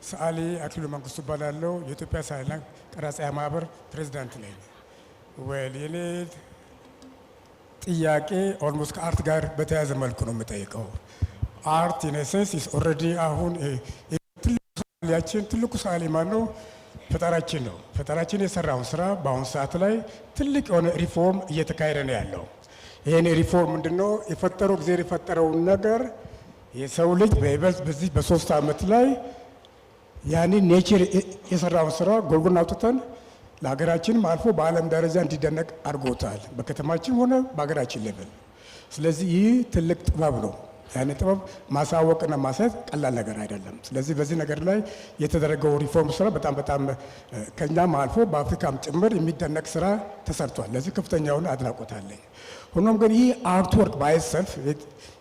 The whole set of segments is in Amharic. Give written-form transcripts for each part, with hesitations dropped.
ሰዓሊ አክሊሉ መንግስቱ እባላለሁ። የኢትዮጵያ ሰዓሊና ቀራጺያን ማህበር ፕሬዝዳንት ነኝ። የኔ ጥያቄ ኦልሞስት ከአርት ጋር በተያያዘ መልኩ ነው የምጠይቀው። አርት ኢነሰንስ ኢስ ኦልሬዲ አሁን ትልቁ ሰዓሊ ማን ነው? ፈጣራችን ነው። ፈጣራችን የሰራውን ስራ በአሁኑ ሰዓት ላይ ትልቅ የሆነ ሪፎርም እየተካሄደ ነው ያለው። ይሄን ሪፎርም ምንድነው የፈጠረው? ጊዜ የፈጠረውን ነገር የሰው ልጅ በይበልጥ በዚህ በ3 ዓመት ላይ ያንን ኔቸር የሰራውን ስራ ጎልጎን አውጥተን ለሀገራችንም አልፎ በዓለም ደረጃ እንዲደነቅ አድርጎታል፣ በከተማችን ሆነ በሀገራችን ሌቭል። ስለዚህ ይህ ትልቅ ጥበብ ነው። ያንን ጥበብ ማሳወቅና ማሳየት ቀላል ነገር አይደለም። ስለዚህ በዚህ ነገር ላይ የተደረገው ሪፎርም ስራ በጣም ከኛም አልፎ በአፍሪካም ጭምር የሚደነቅ ስራ ተሰርቷል። ለዚህ ከፍተኛ የሆነ አድናቆት አለኝ። ሆኖም ግን ይህ አርትወርክ ባይሰልፍ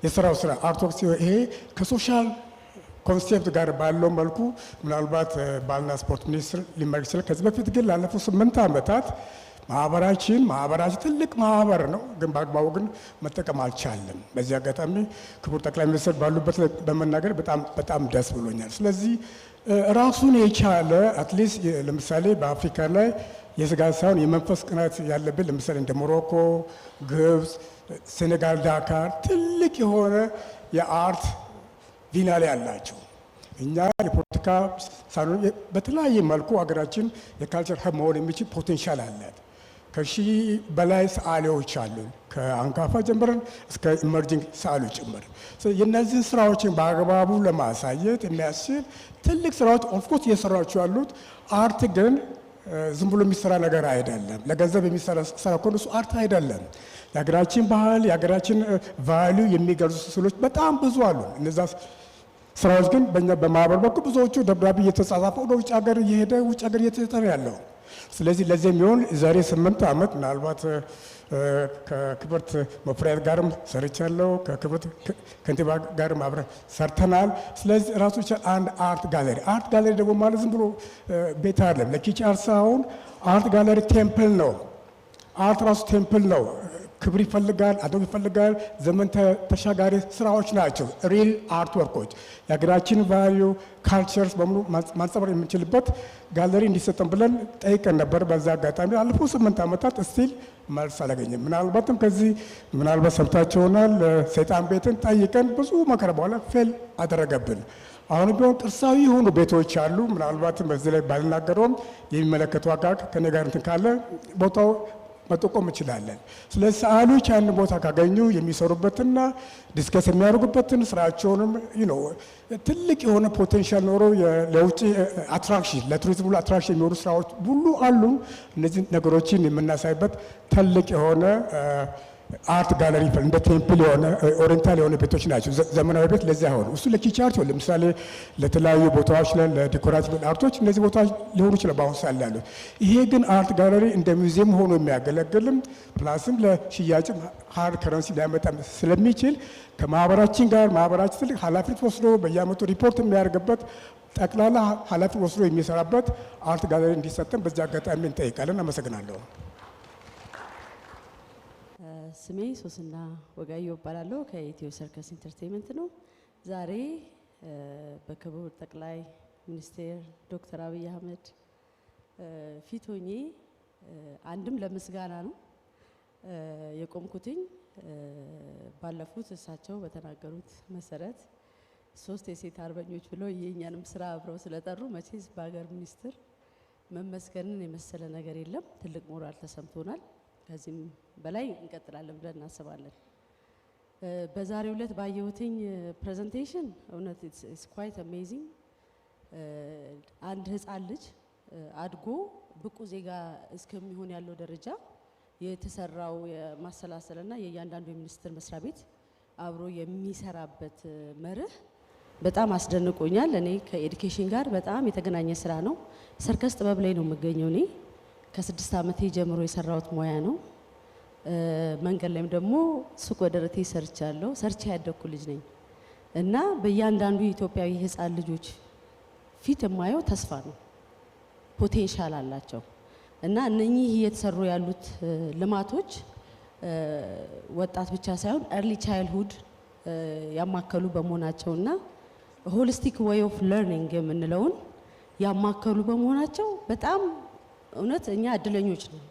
የስራው ስራ አርትወርክ ሲሆን ይሄ ከሶሻል ኮንሴፕት ጋር ባለው መልኩ ምናልባት ባህልና ስፖርት ሚኒስትር ሊመርቅ ይችላል። ከዚህ በፊት ግን ላለፉት 8 ዓመታት ማህበራችን ትልቅ ማህበር ነው፣ ግን በአግባቡ ግን መጠቀም አልቻለም። በዚህ አጋጣሚ ክቡር ጠቅላይ ሚኒስትር ባሉበት በመናገር በጣም ደስ ብሎኛል። ስለዚህ ራሱን የቻለ አትሊስት ለምሳሌ በአፍሪካ ላይ የስጋ ሳይሆን የመንፈስ ቅናት ያለብን ለምሳሌ እንደ ሞሮኮ፣ ግብፅ፣ ሴኔጋል፣ ዳካር ትልቅ የሆነ የአርት ቪናሊ ያላቸው እኛ የፖለቲካ ሳይሆን በተለያየ መልኩ ሀገራችን የካልቸር ሀብ መሆን የሚችል ፖቴንሻል አላት። ከ1000 በላይ ሰዓሊዎች አሉን፣ ከአንጋፋ ጀምረን እስከ ኢመርጂንግ ሰዓሊዎች ጭምር። የእነዚህን ስራዎችን በአግባቡ ለማሳየት የሚያስችል ትልቅ ስራዎች ኦፍኮርስ እየሰራቸው ያሉት። አርት ግን ዝም ብሎ የሚሰራ ነገር አይደለም። ለገንዘብ የሚሰራ ስራ እኮ እሱ አርት አይደለም። የሀገራችን ባህል የሀገራችን ቫልዩ የሚገልጹ ስዕሎች በጣም ብዙ አሉ። እነዛ ስራዎች ግን በእኛ በማህበር በኩል ብዙዎቹ ደብዳቤ እየተጻጻፈ ወደ ውጭ ሀገር እየሄደ ውጭ ሀገር እየተሰጠ ያለው። ስለዚህ ለዚህ የሚሆን ዛሬ 8 ዓመት ምናልባት ከክብርት መፍሪያት ጋርም ሰርቻለሁ፣ ከክብርት ከንቲባ ጋርም አብረን ሰርተናል። ስለዚህ ራሱ አንድ አርት ጋለሪ ደግሞ ማለት ዝም ብሎ ቤት አይደለም። ለኪች አርት ሳይሆን አርት ጋለሪ ቴምፕል ነው። አርት ራሱ ቴምፕል ነው። ክብር ይፈልጋል፣ አደብ ይፈልጋል። ዘመን ተሻጋሪ ስራዎች ናቸው። ሪል አርት ወርኮች የሀገራችን ቫልዩ ካልቸርስ በሙሉ ማንጸባረቅ የምንችልበት ጋለሪ እንዲሰጠን ብለን ጠይቀን ነበር። በዛ አጋጣሚ አለፈው 8 ዓመታት እስቲል መልስ አላገኘም። ምናልባትም ከዚህ ምናልባት ሰምታችሁ ይሆናል ሰይጣን ቤትን ጠይቀን ብዙ መከራ በኋላ ፌል አደረገብን። አሁን ቢሆን ቅርሳዊ የሆኑ ቤቶች አሉ። ምናልባትም በዚህ ላይ ባልናገረውም የሚመለከቱ አካል ከኔ ጋር እንትን ካለ ቦታው መጠቆም እንችላለን። ስለዚህ ሰዓሊዎች ያን ቦታ ካገኙ የሚሰሩበትና ዲስከስ የሚያደርጉበትን ስራቸውንም ትልቅ የሆነ ፖቴንሻል ኖሮ ለውጭ አትራክሽን ለቱሪዝም ሁሉ አትራክሽን የሚሆኑ ስራዎች ሁሉ አሉ። እነዚህ ነገሮችን የምናሳይበት ትልቅ የሆነ አርት ጋለሪ እንደ ቴምፕል የሆነ ኦሪየንታል የሆነ ቤቶች ናቸው። ዘመናዊ ቤት ለዚህ አይሆኑ። እሱ ለኪች አርት ለምሳሌ ለተለያዩ ቦታዎች ለዲኮራቲቭ አርቶች እነዚህ ቦታዎች ሊሆኑ ይችላል በአሁኑ ሰዓት ያሉት። ይሄ ግን አርት ጋለሪ እንደ ሙዚየም ሆኖ የሚያገለግልም ፕላስም ለሽያጭም ሃርድ ከረንሲ ሊያመጣ ስለሚችል ከማህበራችን ጋር ማህበራችን ትልቅ ኃላፊነት ወስዶ በየዓመቱ ሪፖርት የሚያደርግበት ጠቅላላ ኃላፊነት ወስዶ የሚሰራበት አርት ጋለሪ እንዲሰጠን በዚህ አጋጣሚ እንጠይቃለን። አመሰግናለሁ። ስሜ ሶስና ወጋየሁ እባላለሁ። ከኢትዮ ሰርከስ ኢንተርቴይንመንት ነው። ዛሬ በክቡር ጠቅላይ ሚኒስትር ዶክተር አብይ አህመድ ፊት ሆኜ አንድም ለምስጋና ነው የቆምኩትኝ። ባለፉት እሳቸው በተናገሩት መሰረት 3 የሴት አርበኞች ብለው የኛንም ስራ አብረው ስለጠሩ መቼስ በሀገር ሚኒስትር መመስገንን የመሰለ ነገር የለም። ትልቅ ሞራል ተሰምቶናል። ከዚህም በላይ እንቀጥላለን ብለን እናስባለን። በዛሬው ዕለት ባየሁትኝ ፕሬዘንቴሽን እውነት ኢትስ ኳይት አሜዚንግ። አንድ ህፃን ልጅ አድጎ ብቁ ዜጋ እስከሚሆን ያለው ደረጃ የተሰራው የማሰላሰልና የእያንዳንዱ የሚኒስቴር መስሪያ ቤት አብሮ የሚሰራበት መርህ በጣም አስደንቆኛል። እኔ ከኤዱኬሽን ጋር በጣም የተገናኘ ስራ ነው። ሰርከስ ጥበብ ላይ ነው የምገኘው። እኔ ከ6 ዓመቴ ጀምሮ የሰራሁት ሙያ ነው። መንገድ ላይም ደግሞ ሱቅ ወደረቴ ሰርቻለሁ። ሰርቼ ያደኩ ልጅ ነኝ እና በእያንዳንዱ የኢትዮጵያዊ ህፃን ልጆች ፊት የማየው ተስፋ ነው። ፖቴንሻል አላቸው። እና እነኚህ እየተሰሩ ያሉት ልማቶች ወጣት ብቻ ሳይሆን early childhood ያማከሉ በመሆናቸውና holistic way of learning የምንለውን ያማከሉ በመሆናቸው በጣም እውነት እኛ እድለኞች ነን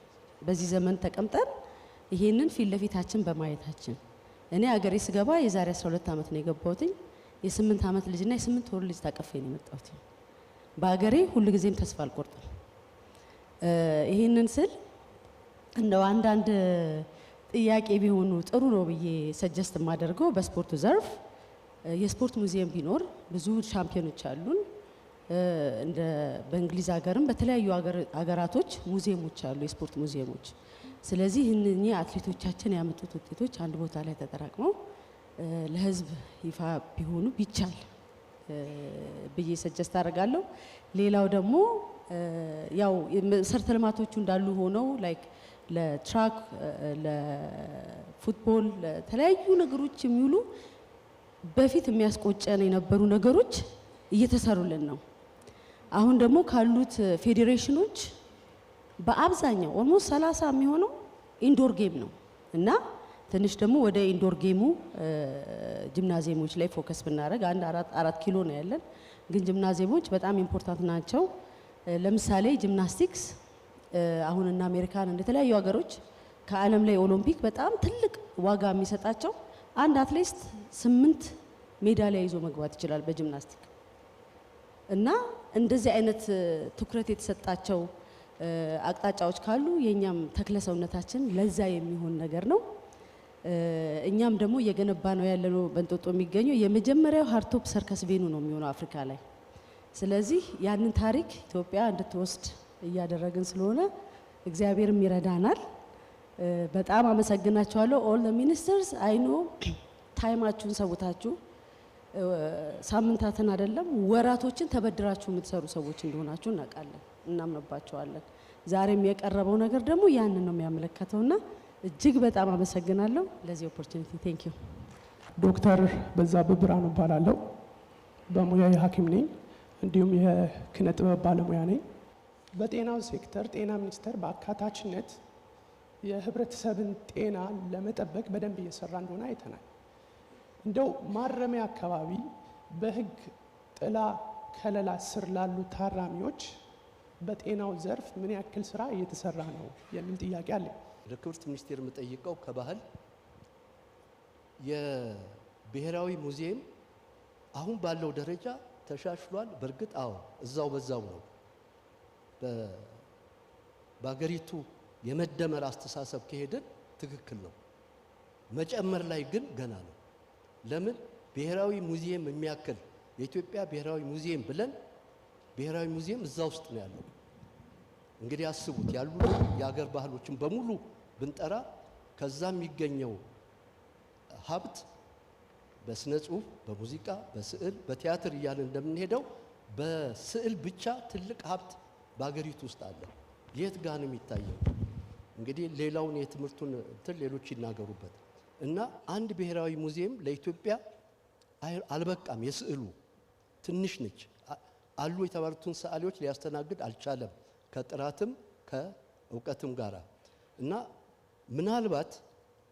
በዚህ ዘመን ተቀምጠን ይሄንን ፊት ለፊታችን በማየታችን። እኔ አገሬ ስገባ የዛሬ 12 ዓመት ነው የገባሁት። የ8 ዓመት ልጅና የ8 ወር ልጅ ታቀፌ ነው የመጣሁት። በአገሬ ሁሉ ጊዜም ተስፋ አልቆርጥም። ይሄንን ስል እንደው አንዳንድ ጥያቄ ቢሆኑ ጥሩ ነው ብዬ ሰጀስት የማደርገው በስፖርቱ ዘርፍ የስፖርት ሙዚየም ቢኖር ብዙ ሻምፒዮኖች አሉን። እንደ በእንግሊዝ ሀገርም በተለያዩ ሀገራቶች ሙዚየሞች አሉ፣ የስፖርት ሙዚየሞች። ስለዚህ እነኚህ አትሌቶቻችን ያመጡት ውጤቶች አንድ ቦታ ላይ ተጠራቅመው ለህዝብ ይፋ ቢሆኑ ቢቻል ብዬ ሰጀስት አደርጋለሁ። ሌላው ደግሞ ያው መሰረተ ልማቶቹ እንዳሉ ሆነው ላይክ ለትራክ፣ ለፉትቦል፣ ለተለያዩ ነገሮች የሚውሉ በፊት የሚያስቆጨን የነበሩ ነገሮች እየተሰሩልን ነው። አሁን ደግሞ ካሉት ፌዴሬሽኖች በአብዛኛው ኦልሞስት 30 የሚሆነው ኢንዶር ጌም ነው እና ትንሽ ደግሞ ወደ ኢንዶር ጌሙ ጂምናዚየሞች ላይ ፎከስ ብናደርግ አንድ 4 ኪሎ ነው ያለን፣ ግን ጂምናዚየሞች በጣም ኢምፖርታንት ናቸው። ለምሳሌ ጂምናስቲክስ አሁን እና አሜሪካን እንደተለያዩ ሀገሮች ከዓለም ላይ ኦሎምፒክ በጣም ትልቅ ዋጋ የሚሰጣቸው አንድ አትሌት 8 ሜዳሊያ ይዞ መግባት ይችላል በጂምናስቲክ እና እንደዚህ አይነት ትኩረት የተሰጣቸው አቅጣጫዎች ካሉ የኛም ተክለ ሰውነታችን ለዛ የሚሆን ነገር ነው። እኛም ደግሞ እየገነባ ነው ያለነው በእንጦጦ የሚገኘው የመጀመሪያው ሃርቶፕ ሰርከስ ቬኑ ነው የሚሆነው አፍሪካ ላይ። ስለዚህ ያንን ታሪክ ኢትዮጵያ እንድትወስድ እያደረግን ስለሆነ እግዚአብሔርም ይረዳናል። በጣም አመሰግናችኋለሁ። ኦል ዘ ሚኒስተርስ አይ ኖ ታይማችሁን ሰውታችሁ ሳምንታትን አይደለም ወራቶችን ተበድራችሁ የምትሰሩ ሰዎች እንደሆናችሁ እናውቃለን፣ እናምንባችኋለን። ዛሬም የቀረበው ነገር ደግሞ ያንን ነው የሚያመለክተውና እጅግ በጣም አመሰግናለሁ ለዚህ ኦፖርቹኒቲ። ቴንክ ዩ። ዶክተር በዛብህ ብርሃኑ እባላለሁ። በሙያዬ ሐኪም ነኝ፣ እንዲሁም የኪነ ጥበብ ባለሙያ ነኝ። በጤናው ሴክተር ጤና ሚኒስቴር በአካታችነት የህብረተሰብን ጤና ለመጠበቅ በደንብ እየሰራ እንደሆነ አይተናል። እንደው ማረሚያ አካባቢ በህግ ጥላ ከለላ ስር ላሉ ታራሚዎች በጤናው ዘርፍ ምን ያክል ስራ እየተሰራ ነው የሚል ጥያቄ አለ። ለክብርት ሚኒስቴር የምጠይቀው ከባህል የብሔራዊ ሙዚየም አሁን ባለው ደረጃ ተሻሽሏል። በእርግጥ አዎ እዛው በዛው ነው። በአገሪቱ የመደመር አስተሳሰብ ከሄድን ትክክል ነው። መጨመር ላይ ግን ገና ነው። ለምን ብሔራዊ ሙዚየም የሚያክል የኢትዮጵያ ብሔራዊ ሙዚየም ብለን ብሔራዊ ሙዚየም እዛ ውስጥ ነው ያለው። እንግዲህ አስቡት ያሉ የአገር ባህሎችን በሙሉ ብንጠራ ከዛ የሚገኘው ሀብት በስነ ጽሁፍ፣ በሙዚቃ፣ በስዕል፣ በቲያትር እያልን እንደምንሄደው በስዕል ብቻ ትልቅ ሀብት በአገሪቱ ውስጥ አለ። የት ጋር ነው የሚታየው? እንግዲህ ሌላውን የትምህርቱን እንትን ሌሎች ይናገሩበት እና አንድ ብሔራዊ ሙዚየም ለኢትዮጵያ አልበቃም። የስዕሉ ትንሽ ነች። አሉ የተባሉትን ሰዓሊዎች ሊያስተናግድ አልቻለም፣ ከጥራትም ከእውቀትም ጋራ እና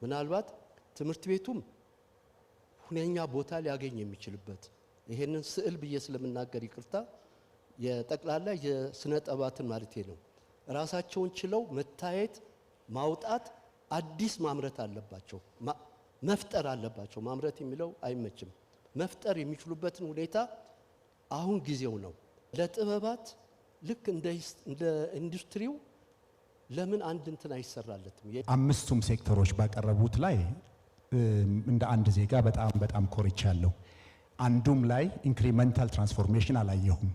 ምናልባት ትምህርት ቤቱም ሁነኛ ቦታ ሊያገኝ የሚችልበት ይሄንን ስዕል ብዬ ስለምናገር ይቅርታ፣ የጠቅላላ የስነ ጥበባትን ማለቴ ነው። ራሳቸውን ችለው መታየት ማውጣት አዲስ ማምረት አለባቸው፣ መፍጠር አለባቸው። ማምረት የሚለው አይመችም። መፍጠር የሚችሉበትን ሁኔታ አሁን ጊዜው ነው። ለጥበባት ልክ እንደ ኢንዱስትሪው ለምን አንድ እንትን አይሰራለትም? አምስቱም ሴክተሮች ባቀረቡት ላይ እንደ አንድ ዜጋ በጣም ኮርቻለሁ። አንዱም ላይ ኢንክሪመንታል ትራንስፎርሜሽን አላየሁም።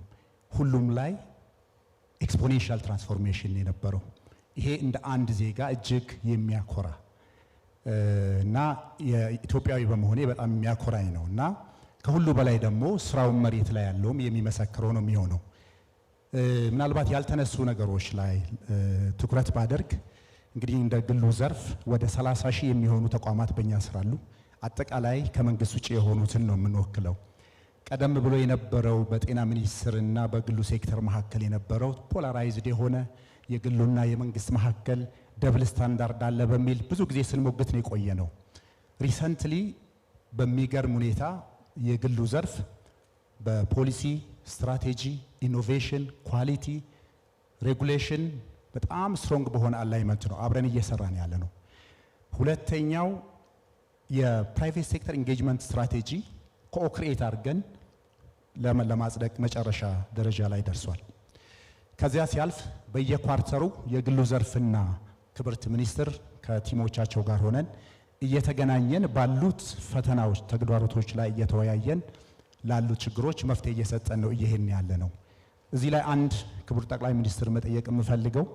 ሁሉም ላይ ኤክስፖኔንሻል ትራንስፎርሜሽን የነበረው ይሄ እንደ አንድ ዜጋ እጅግ የሚያኮራ እና የኢትዮጵያዊ በመሆኔ በጣም የሚያኮራኝ ነው እና ከሁሉ በላይ ደግሞ ስራውን መሬት ላይ ያለውም የሚመሰክረው ነው የሚሆነው። ምናልባት ያልተነሱ ነገሮች ላይ ትኩረት ባደርግ እንግዲህ እንደ ግሉ ዘርፍ ወደ 30 ሺህ የሚሆኑ ተቋማት በእኛ ስራ አሉ። አጠቃላይ ከመንግስት ውጭ የሆኑትን ነው የምንወክለው። ቀደም ብሎ የነበረው በጤና ሚኒስቴርና በግሉ ሴክተር መካከል የነበረው ፖላራይዝድ የሆነ የግሉና የመንግስት መካከል ደብል ስታንዳርድ አለ በሚል ብዙ ጊዜ ስንሞግት ነው የቆየ ነው። ሪሰንትሊ በሚገርም ሁኔታ የግሉ ዘርፍ በፖሊሲ ስትራቴጂ፣ ኢኖቬሽን፣ ኳሊቲ፣ ሬጉሌሽን በጣም ስትሮንግ በሆነ አላይመንት ነው አብረን እየሰራን ያለ ነው። ሁለተኛው የፕራይቬት ሴክተር ኢንጌጅመንት ስትራቴጂ ኮኦክሪኤት አድርገን ለማጽደቅ መጨረሻ ደረጃ ላይ ደርሷል። ከዚያ ሲያልፍ በየኳርተሩ የግሉ ዘርፍና ክብርት ሚኒስትር ከቲሞቻቸው ጋር ሆነን እየተገናኘን ባሉት ፈተናዎች፣ ተግዳሮቶች ላይ እየተወያየን ላሉት ችግሮች መፍትሄ እየሰጠን ነው እየሄድን ያለ ነው። እዚህ ላይ አንድ ክቡር ጠቅላይ ሚኒስትር መጠየቅ የምፈልገው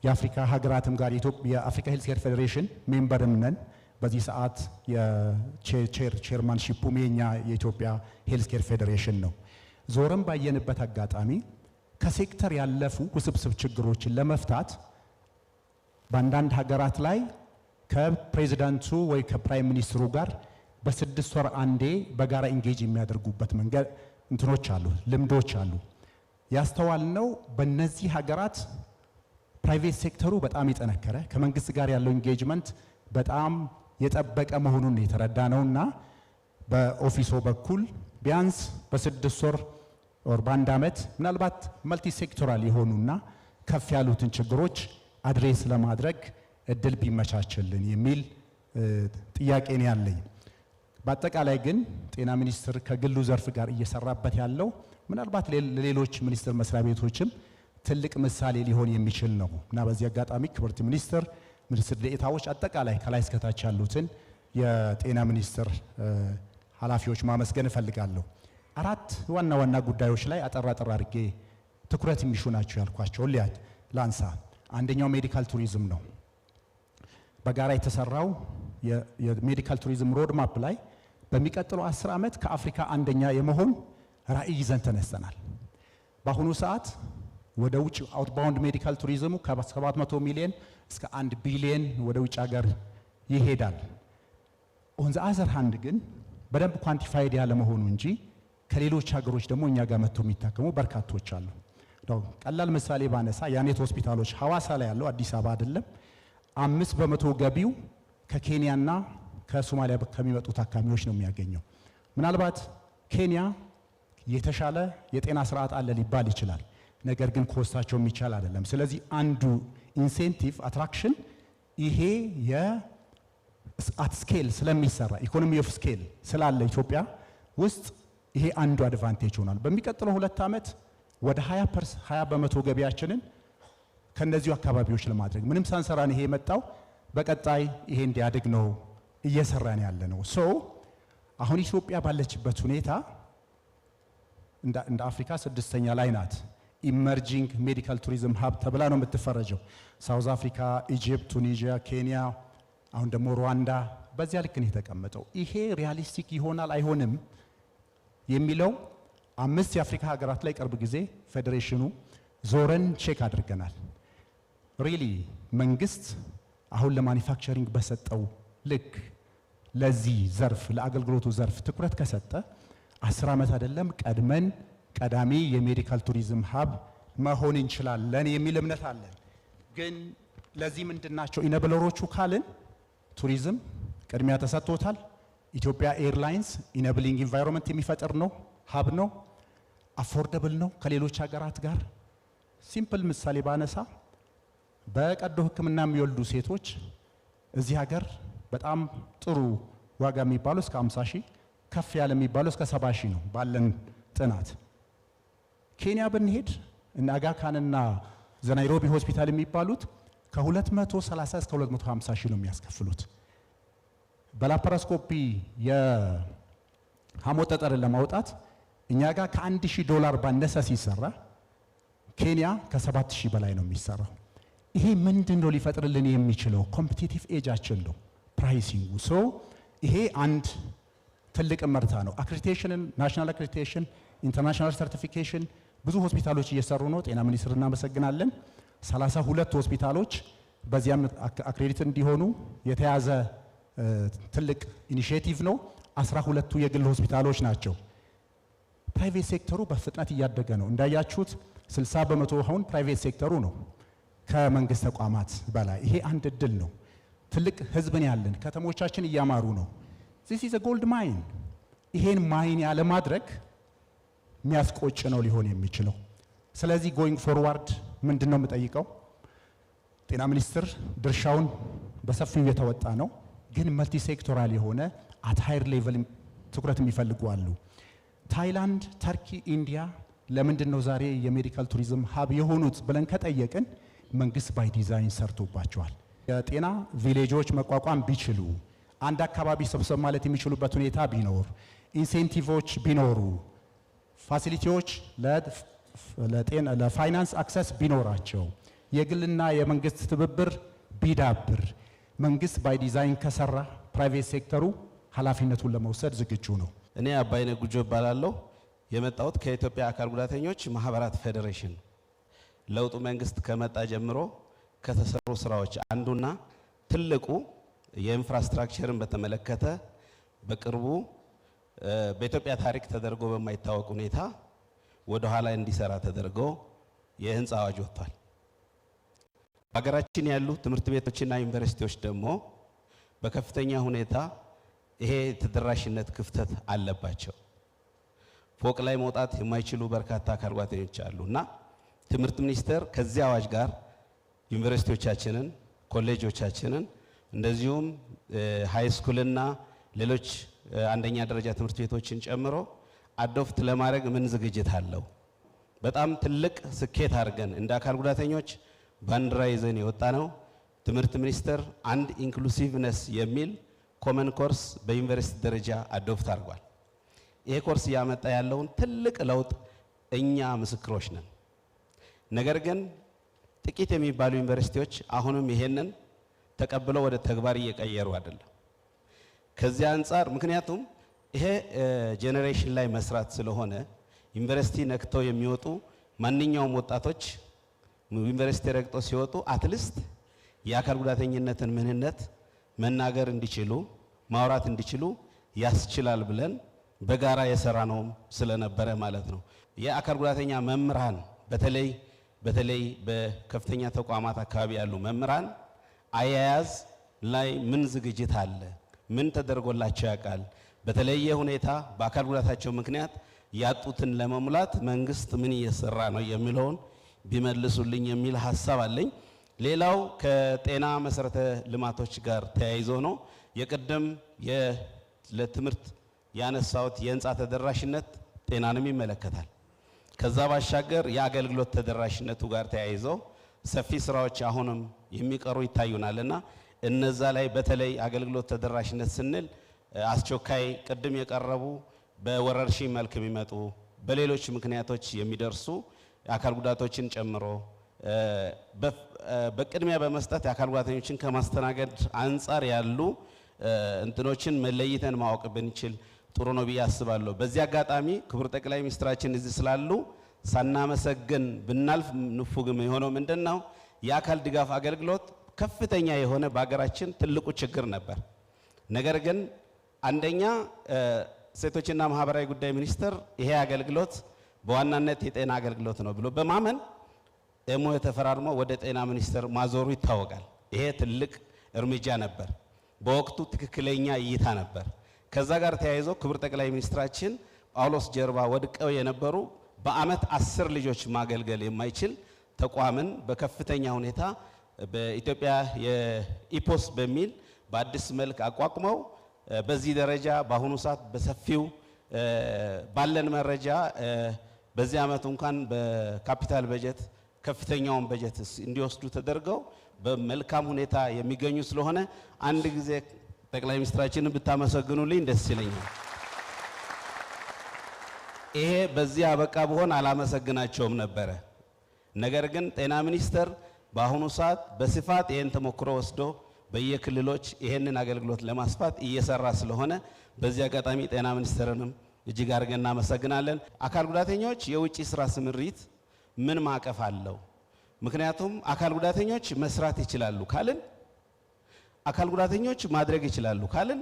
የአፍሪካ ሀገራትም ጋር የአፍሪካ ሄልዝ ኬር ፌዴሬሽን ሜምበርም ነን። በዚህ ሰዓት የቼርማንሺፑም የኛ የኢትዮጵያ ሄልዝ ኬር ፌዴሬሽን ነው። ዞርም ባየንበት አጋጣሚ ከሴክተር ያለፉ ውስብስብ ችግሮችን ለመፍታት በአንዳንድ ሀገራት ላይ ከፕሬዚዳንቱ ወይ ከፕራይም ሚኒስትሩ ጋር በ6 ወር አንዴ በጋራ ኢንጌጅ የሚያደርጉበት መንገድ እንትኖች አሉ፣ ልምዶች አሉ። ያስተዋልነው በእነዚህ ሀገራት ፕራይቬት ሴክተሩ በጣም የጠነከረ ከመንግስት ጋር ያለው ኢንጌጅመንት በጣም የጠበቀ መሆኑን የተረዳ ነውና በኦፊሶ በኩል ቢያንስ በ6 ወር ወር በአንድ ዓመት ምናልባት መልቲ ሴክቶራል የሆኑና ከፍ ያሉትን ችግሮች አድሬስ ለማድረግ እድል ቢመቻችልን የሚል ጥያቄ ነው ያለኝ። በአጠቃላይ ግን ጤና ሚኒስቴር ከግሉ ዘርፍ ጋር እየሰራበት ያለው ምናልባት ለሌሎች ሚኒስቴር መስሪያ ቤቶችም ትልቅ ምሳሌ ሊሆን የሚችል ነው እና በዚህ አጋጣሚ ክብርት ሚኒስትር ዴኤታዎች አጠቃላይ ከላይ እስከታች ያሉትን የጤና ሚኒስቴር ኃላፊዎች ማመስገን እፈልጋለሁ። 4 ዋና ዋና ጉዳዮች ላይ አጠር አድርጌ ትኩረት የሚሹ ናቸው ያልኳቸው ላንሳ። አንደኛው ሜዲካል ቱሪዝም ነው። በጋራ የተሰራው የሜዲካል ቱሪዝም ሮድማፕ ላይ በሚቀጥለው 10 ዓመት ከአፍሪካ አንደኛ የመሆን ራዕይ ይዘን ተነስተናል። በአሁኑ ሰዓት ወደ ውጭ አውትባውንድ ሜዲካል ቱሪዝሙ ከ700 ሚሊዮን እስከ 1 ቢሊዮን ወደ ውጭ ሀገር ይሄዳል። ኦን ዘ አዘር ሃንድ ግን በደንብ ኳንቲፋይድ ያለ መሆኑ እንጂ ከሌሎች ሀገሮች ደግሞ እኛ ጋር መጥተው የሚታከሙ በርካቶች አሉ። ቀላል ምሳሌ ባነሳ ያኔት ሆስፒታሎች ሐዋሳ ላይ ያለው አዲስ አበባ አይደለም። 5% ገቢው ከኬንያና ከሶማሊያ ከሚመጡ ታካሚዎች ነው የሚያገኘው። ምናልባት ኬንያ የተሻለ የጤና ስርዓት አለ ሊባል ይችላል። ነገር ግን ኮስታቸው የሚቻል አይደለም። ስለዚህ አንዱ ኢንሴንቲቭ አትራክሽን ይሄ የአት ስኬል ስለሚሰራ ኢኮኖሚ ኦፍ ስኬል ስላለ ኢትዮጵያ ውስጥ ይሄ አንዱ አድቫንቴጅ ሆኗል። በሚቀጥለው 2 ዓመት ወደ 20% ገቢያችንን ከነዚሁ አካባቢዎች ለማድረግ ምንም ሳንሰራን ይሄ የመጣው በቀጣይ ይሄ እንዲያድግ ነው እየሰራን ያለ ነው። አሁን ኢትዮጵያ ባለችበት ሁኔታ እንደ አፍሪካ 6ኛ ላይ ናት። ኢመርጂንግ ሜዲካል ቱሪዝም ሀብ ተብላ ነው የምትፈረጀው። ሳውዝ አፍሪካ፣ ኢጂፕት፣ ቱኒዚያ፣ ኬንያ፣ አሁን ደግሞ ሩዋንዳ በዚያ ልክ ነው የተቀመጠው። ይሄ ሪያሊስቲክ ይሆናል አይሆንም የሚለው 5 የአፍሪካ ሀገራት ላይ ቅርብ ጊዜ ፌዴሬሽኑ ዞረን ቼክ አድርገናል። ሪሊ መንግስት አሁን ለማኒፋክቸሪንግ በሰጠው ልክ ለዚህ ዘርፍ ለአገልግሎቱ ዘርፍ ትኩረት ከሰጠ 10 ዓመት አይደለም ቀድመን ቀዳሚ የሜዲካል ቱሪዝም ሀብ መሆን እንችላለን የሚል እምነት አለን። ግን ለዚህ ምንድናቸው ኢነብለሮቹ ካልን ቱሪዝም ቅድሚያ ተሰጥቶታል። ኢትዮጵያ ኤርላይንስ ኢነብሊንግ ኢንቫይሮንመንት የሚፈጥር ነው፣ ሀብ ነው፣ አፎርደብል ነው ከሌሎች ሀገራት ጋር። ሲምፕል ምሳሌ ባነሳ በቀዶ ሕክምና የሚወልዱ ሴቶች እዚህ ሀገር በጣም ጥሩ ዋጋ የሚባለው እስከ 50 ሺህ ከፍ ያለ የሚባለው እስከ 70 ሺህ ነው ባለን ጥናት። ኬንያ ብንሄድ እና አጋ ካንና ዘናይሮቢ ሆስፒታል የሚባሉት ከ230 እስከ 250 ሺህ ነው የሚያስከፍሉት። በላፓራስኮፒ የሐሞት ጠጠርን ለማውጣት እኛ ጋር $1000 ባነሰ ሲሰራ ኬንያ ከ7000 በላይ ነው የሚሰራው። ይሄ ምንድን ነው ሊፈጥርልን የሚችለው? ኮምፒቲቲቭ ኤጃችን ነው ፕራይሲንጉ። ይሄ አንድ ትልቅ መርታ ነው። አክሬዲቴሽንን ናሽናል አክሬዲቴሽን ኢንተርናሽናል ሰርቲፊኬሽን ብዙ ሆስፒታሎች እየሰሩ ነው። ጤና ሚኒስቴር እናመሰግናለን። 32 ሆስፒታሎች በዚያም አክሬዲት እንዲሆኑ የተያዘ ትልቅ ኢኒሼቲቭ ነው። 12ቱ የግል ሆስፒታሎች ናቸው። ፕራይቬት ሴክተሩ በፍጥነት እያደገ ነው። እንዳያችሁት 60% አሁን ፕራይቬት ሴክተሩ ነው። ከመንግስት ተቋማት በላይ። ይሄ አንድ እድል ነው። ትልቅ ህዝብን ያለን ከተሞቻችን እያማሩ ነው። this is a gold mine። ይሄን ማይን ያለ ማድረግ የሚያስቆጭ ነው ሊሆን የሚችለው። ስለዚህ going forward ምንድነው የምጠይቀው? ጤና ሚኒስቴር ድርሻውን በሰፊው የተወጣ ነው፣ ግን መልቲ ሴክቶራል የሆነ at higher level ትኩረት የሚፈልጉ አሉ። ታይላንድ፣ ተርኪ፣ ኢንዲያ ለምንድን ነው ዛሬ የሜዲካል ቱሪዝም ሀብ የሆኑት ብለን ከጠየቅን መንግስት ባይ ዲዛይን ሰርቶባቸዋል። የጤና ቪሌጆች መቋቋም ቢችሉ፣ አንድ አካባቢ ሰብሰብ ማለት የሚችሉበት ሁኔታ ቢኖር፣ ኢንሴንቲቮች ቢኖሩ፣ ፋሲሊቲዎች ለፋይናንስ አክሰስ ቢኖራቸው፣ የግልና የመንግስት ትብብር ቢዳብር፣ መንግስት ባይ ዲዛይን ከሰራ ፕራይቬት ሴክተሩ ኃላፊነቱን ለመውሰድ ዝግጁ ነው። እኔ አባይነህ ጉጆ እባላለሁ። የመጣሁት ከኢትዮጵያ አካል ጉዳተኞች ማህበራት ፌዴሬሽን። ለውጡ መንግስት ከመጣ ጀምሮ ከተሰሩ ስራዎች አንዱና ትልቁ የኢንፍራስትራክቸርን በተመለከተ በቅርቡ በኢትዮጵያ ታሪክ ተደርጎ በማይታወቅ ሁኔታ ወደ ኋላ እንዲሰራ ተደርጎ የህንፃ አዋጅ ወጥቷል። ሀገራችን ያሉ ትምህርት ቤቶችና ዩኒቨርሲቲዎች ደግሞ በከፍተኛ ሁኔታ ይሄ ተደራሽነት ክፍተት አለባቸው። ፎቅ ላይ መውጣት የማይችሉ በርካታ አካል ጉዳተኞች አሉና ትምህርት ሚኒስቴር ከዚህ አዋጅ ጋር ዩኒቨርሲቲዎቻችንን፣ ኮሌጆቻችንን እንደዚሁም ሃይ ስኩልና ሌሎች አንደኛ ደረጃ ትምህርት ቤቶችን ጨምሮ አዶፕት ለማድረግ ምን ዝግጅት አለው? በጣም ትልቅ ስኬት አድርገን እንደ አካል ጉዳተኞች ባንዲራ ይዘን የወጣ ነው። ትምህርት ሚኒስቴር አንድ ኢንክሉሲቭነስ የሚል ኮመን ኮርስ በዩኒቨርሲቲ ደረጃ አዶፕት አድርጓል። ይሄ ኮርስ እያመጣ ያለውን ትልቅ ለውጥ እኛ ምስክሮች ነን። ነገር ግን ጥቂት የሚባሉ ዩኒቨርሲቲዎች አሁንም ይሄንን ተቀብለው ወደ ተግባር እየቀየሩ አይደለም። ከዚህ አንጻር ምክንያቱም ይሄ ጄኔሬሽን ላይ መስራት ስለሆነ ዩኒቨርሲቲ ነክተው የሚወጡ ማንኛውም ወጣቶች ዩኒቨርሲቲ ረግጠው ሲወጡ አትሊስት የአካል ጉዳተኝነትን ምንነት መናገር እንዲችሉ ማውራት እንዲችሉ ያስችላል ብለን በጋራ የሰራ ነው ስለነበረ ማለት ነው። የአካል ጉዳተኛ መምህራን በተለይ በከፍተኛ ተቋማት አካባቢ ያሉ መምህራን አያያዝ ላይ ምን ዝግጅት አለ? ምን ተደርጎላቸው ያውቃል? በተለየ ሁኔታ በአካል ጉዳታቸው ምክንያት ያጡትን ለመሙላት መንግስት ምን እየሰራ ነው የሚለውን ቢመልሱልኝ የሚል ሀሳብ አለኝ። ሌላው ከጤና መሰረተ ልማቶች ጋር ተያይዞ ነው። የቅድም ለትምህርት ያነሳውት የህንፃ ተደራሽነት ጤናንም ይመለከታል። ከዛ ባሻገር የአገልግሎት ተደራሽነቱ ጋር ተያይዞ ሰፊ ስራዎች አሁንም የሚቀሩ ይታዩናልና እነዛ ላይ በተለይ አገልግሎት ተደራሽነት ስንል አስቸኳይ ቅድም የቀረቡ በወረርሽኝ መልክ የሚመጡ በሌሎች ምክንያቶች የሚደርሱ የአካል ጉዳቶችን ጨምሮ በቅድሚያ በመስጠት የአካል ጉዳተኞችን ከማስተናገድ አንጻር ያሉ እንትኖችን መለይተን ማወቅ ብንችል ጥሩ ነው ብዬ አስባለሁ። በዚህ አጋጣሚ ክቡር ጠቅላይ ሚኒስትራችን እዚህ ስላሉ ሳናመሰግን ብናልፍ ንፉግም የሆነው ምንድነው የአካል ድጋፍ አገልግሎት ከፍተኛ የሆነ በሀገራችን ትልቁ ችግር ነበር። ነገር ግን አንደኛ ሴቶችና ማህበራዊ ጉዳይ ሚኒስቴር ይሄ አገልግሎት በዋናነት የጤና አገልግሎት ነው ብሎ በማመን ደግሞ የተፈራርሞ ወደ ጤና ሚኒስቴር ማዞሩ ይታወቃል። ይሄ ትልቅ እርምጃ ነበር። በወቅቱ ትክክለኛ እይታ ነበር። ከዛ ጋር ተያይዞ ክቡር ጠቅላይ ሚኒስትራችን ጳውሎስ ጀርባ ወድቀው የነበሩ በአመት 10 ልጆች ማገልገል የማይችል ተቋምን በከፍተኛ ሁኔታ በኢትዮጵያ የኢፖስ በሚል በአዲስ መልክ አቋቁመው በዚህ ደረጃ በአሁኑ ሰዓት በሰፊው ባለን መረጃ በዚህ አመት እንኳን በካፒታል በጀት ከፍተኛውን በጀት እንዲወስዱ ተደርገው በመልካም ሁኔታ የሚገኙ ስለሆነ አንድ ጊዜ ጠቅላይ ሚኒስትራችንን ብታመሰግኑልኝ ደስ ይለኛል። ይሄ በዚህ አበቃ ብሆን አላመሰግናቸውም ነበረ። ነገር ግን ጤና ሚኒስቴር በአሁኑ ሰዓት በስፋት ይሄን ተሞክሮ ወስዶ በየክልሎች ይሄንን አገልግሎት ለማስፋት እየሰራ ስለሆነ በዚህ አጋጣሚ ጤና ሚኒስቴርንም እጅግ አድርገን እናመሰግናለን። አካል ጉዳተኞች የውጪ ስራ ስምሪት ምን ማዕቀፍ አለው? ምክንያቱም አካል ጉዳተኞች መስራት ይችላሉ ካልን፣ አካል ጉዳተኞች ማድረግ ይችላሉ ካልን፣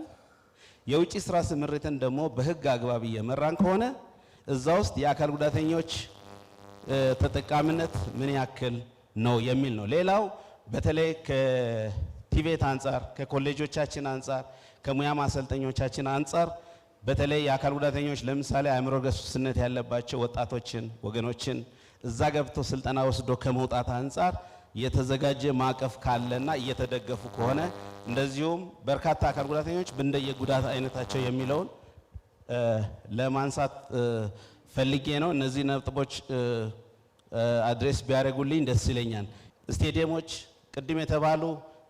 የውጪ ስራ ስምሪትን ደግሞ በህግ አግባብ እየመራን ከሆነ እዛ ውስጥ የአካል ጉዳተኞች ተጠቃሚነት ምን ያክል ነው የሚል ነው። ሌላው በተለይ ከቲቬት አንጻር፣ ከኮሌጆቻችን አንጻር፣ ከሙያ ማሰልጠኞቻችን አንጻር በተለይ የአካል ጉዳተኞች ለምሳሌ አእምሮ ገሱስነት ያለባቸው ወጣቶችን ወገኖችን እዛ ገብቶ ስልጠና ወስዶ ከመውጣት አንጻር የተዘጋጀ ማዕቀፍ ካለና እየተደገፉ ከሆነ እንደዚሁም በርካታ አካል ጉዳተኞች እንደየጉዳት አይነታቸው የሚለውን ለማንሳት ፈልጌ ነው። እነዚህ ነጥቦች አድሬስ ቢያደርጉልኝ ደስ ይለኛል። ስቴዲየሞች ቅድም የተባሉ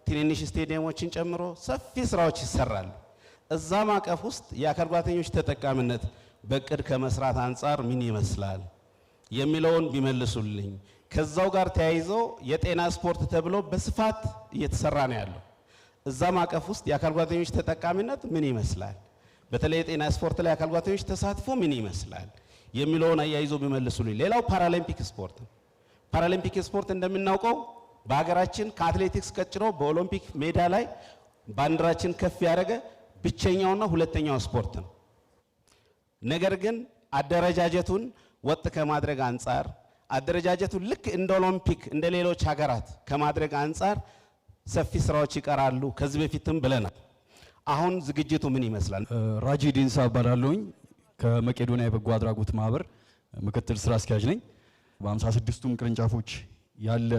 ትንንሽ ስቴዲየሞችን ጨምሮ ሰፊ ስራዎች ይሰራሉ። እዛ ማዕቀፍ ውስጥ የአካል ጉዳተኞች ተጠቃሚነት በእቅድ ከመስራት አንጻር ምን ይመስላል የሚለውን ቢመልሱልኝ። ከዛው ጋር ተያይዞ የጤና ስፖርት ተብሎ በስፋት እየተሰራ ነው ያለው። እዛ ማዕቀፍ ውስጥ የአካል ጉዳተኞች ተጠቃሚነት ምን ይመስላል፣ በተለይ የጤና ስፖርት ላይ የአካል ጉዳተኞች ተሳትፎ ምን ይመስላል የሚለውን አያይዞ ቢመልሱልኝ። ሌላው ፓራሊምፒክ ስፖርት ነው። ፓራሊምፒክ ስፖርት እንደምናውቀው በሀገራችን ከአትሌቲክስ ቀጥሎ በኦሎምፒክ ሜዳ ላይ ባንዲራችን ከፍ ያደረገ ብቸኛውና ሁለተኛው ስፖርት ነው። ነገር ግን አደረጃጀቱን ወጥ ከማድረግ አንጻር አደረጃጀቱን ልክ እንደ ኦሎምፒክ እንደ ሌሎች ሀገራት ከማድረግ አንጻር ሰፊ ስራዎች ይቀራሉ። ከዚህ በፊትም ብለናል። አሁን ዝግጅቱ ምን ይመስላል? ራጂ ዲንሳ እባላለሁኝ ከመቄዶንያ የበጎ አድራጎት ማህበር ምክትል ስራ አስኪያጅ ነኝ። በ56ቱም ቅርንጫፎች ያለ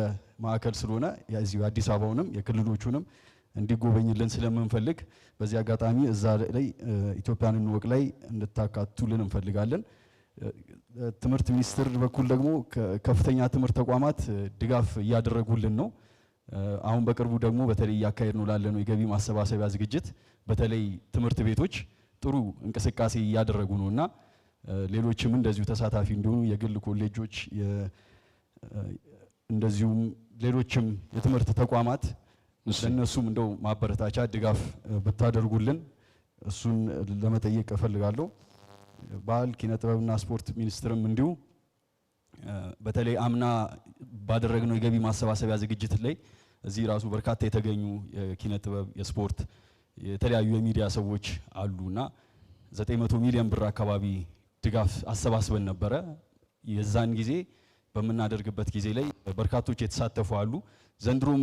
ማዕከል ስለሆነ የዚሁ አዲስ አበባውንም የክልሎቹንም እንዲጎበኝልን ስለምንፈልግ በዚህ አጋጣሚ እዛ ላይ ኢትዮጵያን እንወቅ ላይ እንድታካቱልን እንፈልጋለን። ትምህርት ሚኒስቴር በኩል ደግሞ ከፍተኛ ትምህርት ተቋማት ድጋፍ እያደረጉልን ነው። አሁን በቅርቡ ደግሞ በተለይ እያካሄድ ነው ላለነው የገቢ ማሰባሰቢያ ዝግጅት በተለይ ትምህርት ቤቶች ጥሩ እንቅስቃሴ እያደረጉ ነውና ሌሎችም እንደዚሁ ተሳታፊ እንዲሆኑ የግል ኮሌጆች እንደዚሁም ሌሎችም የትምህርት ተቋማት ለነሱም እንደው ማበረታቻ ድጋፍ ብታደርጉልን እሱን ለመጠየቅ እፈልጋለሁ። ባህል ኪነ ጥበብና ስፖርት ሚኒስቴርም እንዲሁ በተለይ አምና ባደረግነው የገቢ ማሰባሰቢያ ዝግጅት ላይ እዚህ ራሱ በርካታ የተገኙ የኪነ ጥበብ የስፖርት የተለያዩ የሚዲያ ሰዎች አሉና 900 ሚሊዮን ብር አካባቢ ድጋፍ አሰባስበን ነበረ። የዛን ጊዜ በምናደርግበት ጊዜ ላይ በርካቶች የተሳተፉ አሉ። ዘንድሮም